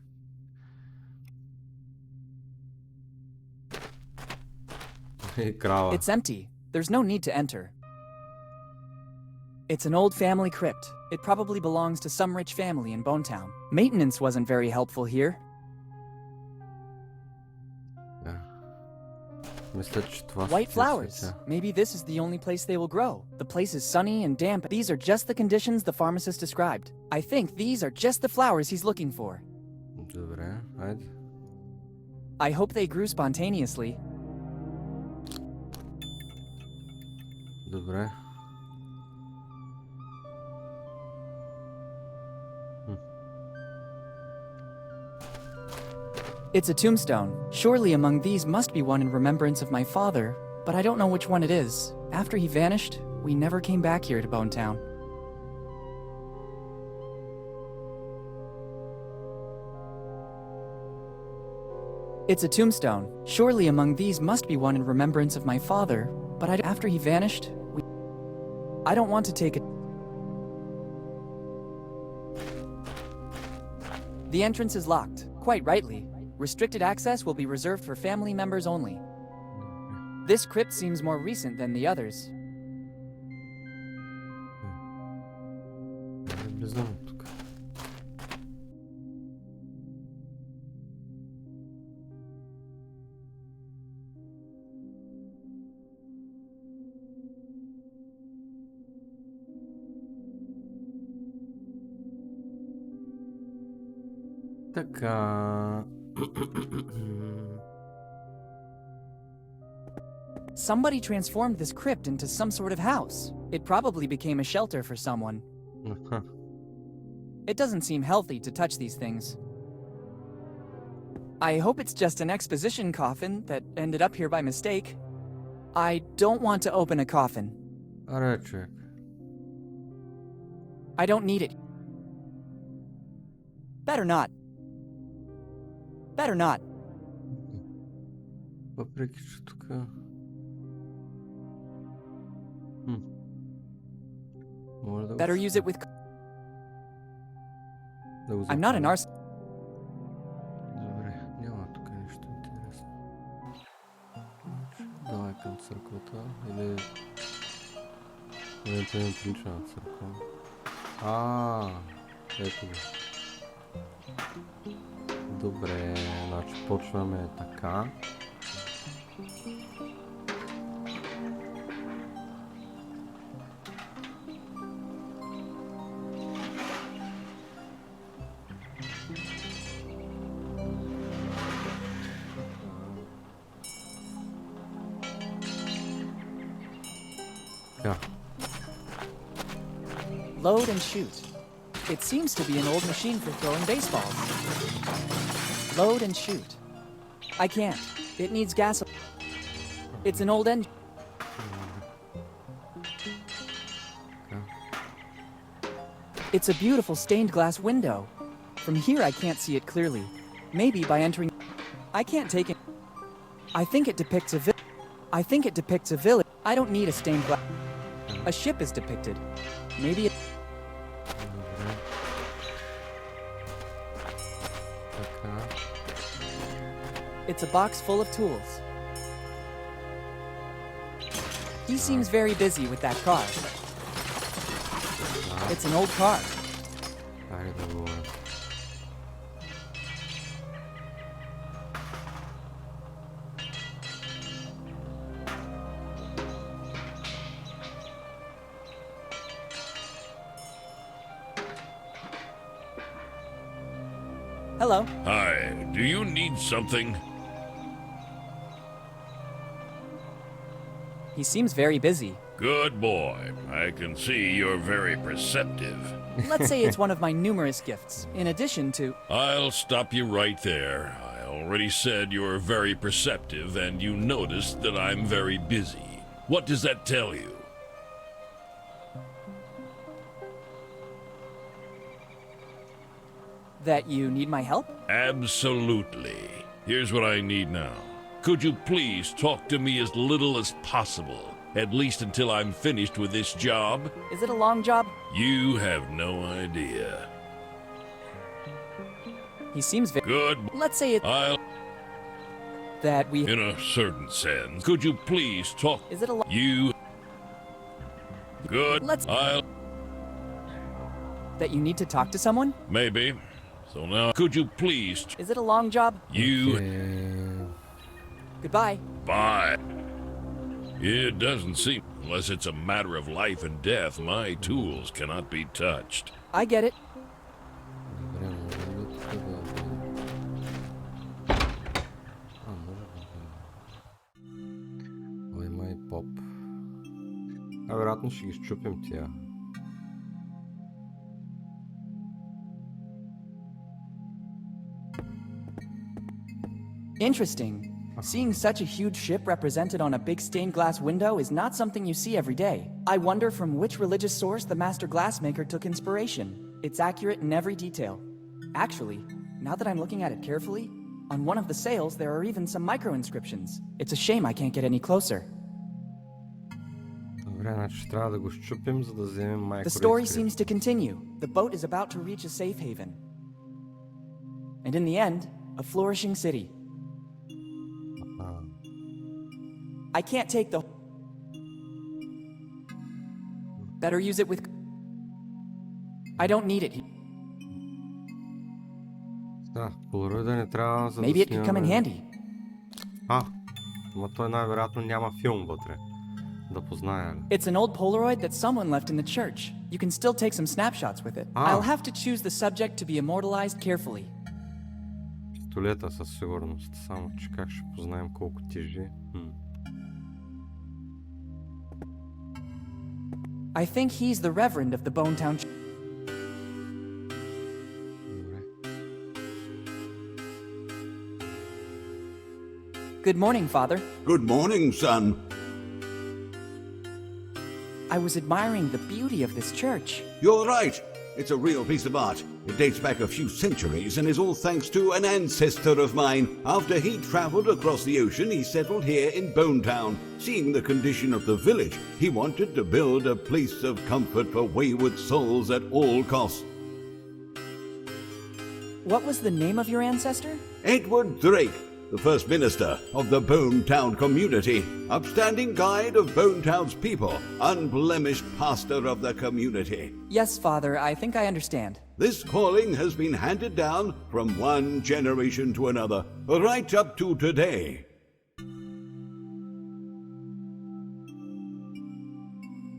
И крава. It's empty. There's no need to enter. It's an old family crypt. It probably belongs to some rich family in Bonetown. Maintenance wasn't very helpful here. Да. Мисля, че това White са flowers. цветя. Maybe this is the only place they will grow. The place is sunny and damp. These are just the conditions the pharmacist described. I think these are just the flowers he's looking for. Добре, айде. I hope they grew spontaneously. Добре. It's a tombstone. Surely among these must be one in remembrance of my father, but I don't know which one it is. After he vanished, we never came back here to Bonetown. It's a tombstone. Surely among these must be one in remembrance of my father, but after he vanished, I don't want to take it. The entrance is locked, quite rightly. Restricted access will be reserved for family members only. This crypt seems more recent than the others. Влизам тук. Така. Somebody transformed this crypt into some sort of house. It probably became a shelter for someone. It doesn't seem healthy to touch these things. I hope it's just an exposition coffin that ended up here by mistake. I don't want to open a coffin. Аре, човек. I don't need it. Better not. Better not. Въпреки, че тук... Може да го... Better use it with... Да го I'm not an затворя. arse. Добре, няма тук нищо интересно. Давай към църквата или... Евентуално прилича на църква. Ето го. Добре, значи почваме така. Така. Load and shoot. It seems to be an old machine for throwing baseballs. Load and shoot. I can't. It needs gas. It's an old engine. It's a beautiful stained glass window. From here I can't see it clearly. Maybe by entering... I can't take it. I think it depicts a village. I don't need a stained glass. A ship is depicted. Maybe it... Така. It's a box full of tools. He seems very busy with that car. It's an old car. Айде да говорим. Hello. Hi, do you need something? He seems very busy. Good boy. I can see you're very perceptive. Let's say it's one of my numerous gifts, in addition to... I'll stop you right there. I already said you're very perceptive, and you noticed that I'm very busy. What does that tell you? That you need my help? Absolutely. Here's what I need now. Could you please talk to me as little as possible? At least until I'm finished with this job? Is it a long job? You have no idea. He seems very... Good. Let's say it... That we... In a certain sense. Could you please talk... Is it a long... You... Good. Let's... That you need to talk to someone? Maybe. So now, could you please... Is it a long job? You... Goodbye. Bye. It doesn't seem... Unless it's a matter of life and death, my tools cannot be touched. I get it. Ой, май поп. Вероятно ще ги счупим тия. Interesting. Seeing such a huge ship represented on a big stained glass window is not something you see every day. I wonder from which religious source the master glassmaker took inspiration. It's accurate in every detail. Actually, now that I'm looking at it carefully, on one of the sails there are even some micro-inscriptions. It's a shame I can't get any closer. Добре, значи трябва да го счупим, за да вземем The story seems to continue. The boat is about to reach a safe haven. And in the end, a flourishing city. I can't take the... Better use it with... I don't need it. Да, полароида не трябва за Maybe it could come in handy. Ама той най-вероятно няма филм вътре. Да позная ли? It's an old Polaroid that someone left in the church. You can still take some snapshots with it. I'll have to choose the subject to be immortalized carefully. Пистолета със сигурност. Само че как ще познаем колко тежи? I think he's the reverend of the Bonetown Church. Good morning, Father. Good morning, son. I was admiring the beauty of this church. You're right. It's a real piece of art. It dates back a few centuries and is all thanks to an ancestor of mine. After he traveled across the ocean, he settled here in Bonetown. Seeing the condition of the village, he wanted to build a place of comfort for wayward souls at all costs. What was the name of your ancestor? Edward Drake, the first minister of the Bonetown community, upstanding guide of Bonetown's people, unblemished pastor of the community. Yes, Father, I think I understand. This calling has been handed down from one generation to another, right up to today.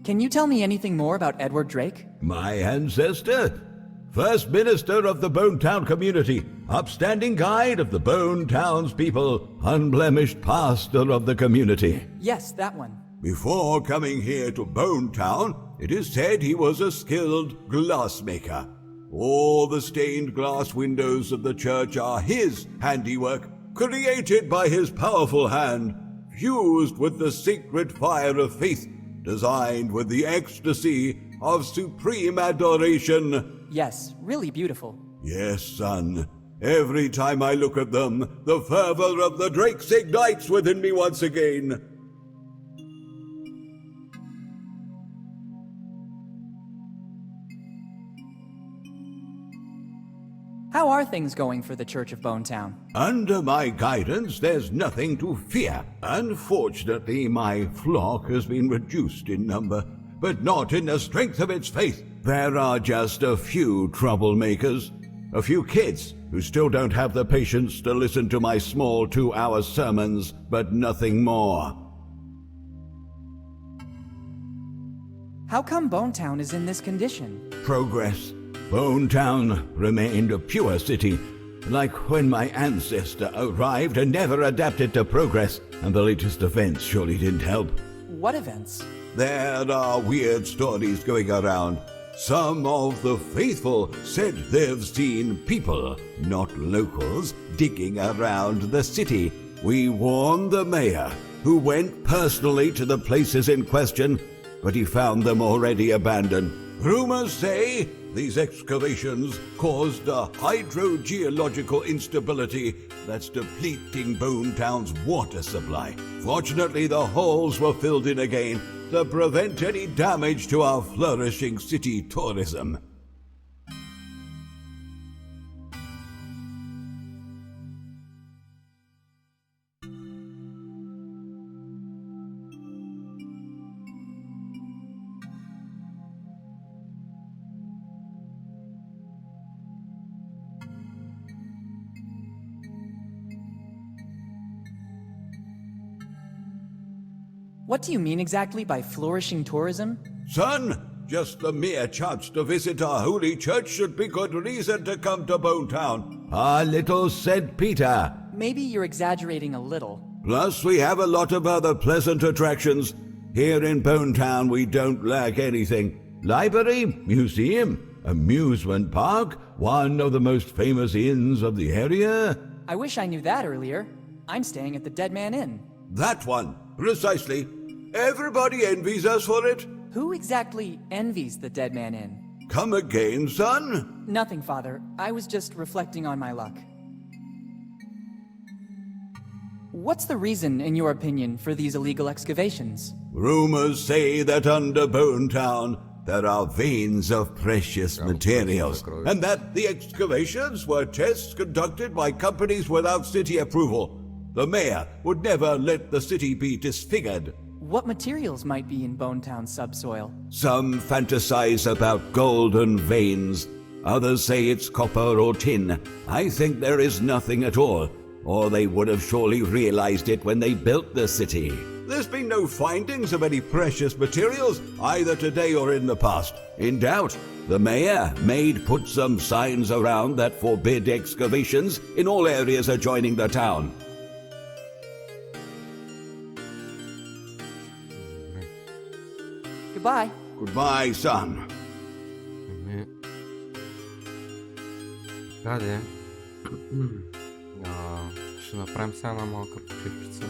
Can you tell me anything more about Edward Drake? My ancestor? First minister of the Bonetown community, upstanding guide of the Bonetown's people, unblemished pastor of the community. Yes, that one. Before coming here to Bonetown, it is said he was a skilled glassmaker. All the stained glass windows of the church are his handiwork, created by his powerful hand, fused with the sacred fire of faith, designed with the ecstasy of supreme adoration. Yes, really beautiful. Yes, son. Every time I look at them, the fervor of the Drakes ignites within me once again. How are things going for the Church of Bonetown? Under my guidance, there's nothing to fear. Unfortunately, my flock has been reduced in number, but not in the strength of its faith. There are just a few troublemakers, a few kids who still don't have the patience to listen to my small 2-hour sermons, but nothing more. How come Bonetown is in this condition? Progress. Bonetown remained a pure city, like when my ancestor arrived and never adapted to progress, and the latest events surely didn't help. What events? There are weird stories going around. Some of the faithful said they've seen people, not locals, digging around the city. We warned the mayor, who went personally to the places in question, but he found them already abandoned. Rumors say these excavations caused a hydrogeological instability that's depleting Bonetown's water supply. Fortunately, the holes were filled in again to prevent any damage to our flourishing city tourism. What do you mean exactly by flourishing tourism? Son, just the mere chance to visit our holy church should be good reason to come to Bonetown. Our little St. Peter. Maybe you're exaggerating a little. Plus, we have a lot of other pleasant attractions. Here in Bonetown, we don't lack anything. Library, museum, amusement park, one of the most famous inns of the area. I wish I knew that earlier. I'm staying at the Dead Man Inn. That one, precisely. Everybody envies us for it. Who exactly envies the Dead Man Inn? Come again, son? Nothing, Father. I was just reflecting on my luck. What's the reason, in your opinion, for these illegal excavations? Rumors say that under Bonetown there are veins of precious materials, and that the excavations were tests conducted by companies without city approval. The mayor would never let the city be disfigured. What materials might be in Bonetown's subsoil? Some fantasize about golden veins. Others say it's copper or tin. I think there is nothing at all, or they would have surely realized it when they built the city. There's been no findings of any precious materials, either today or in the past. In doubt, the mayor may put some signs around that forbid excavations in all areas adjoining the town. Goodbye. Goodbye, son. Да, де. Ще направим сега една малка почивчица.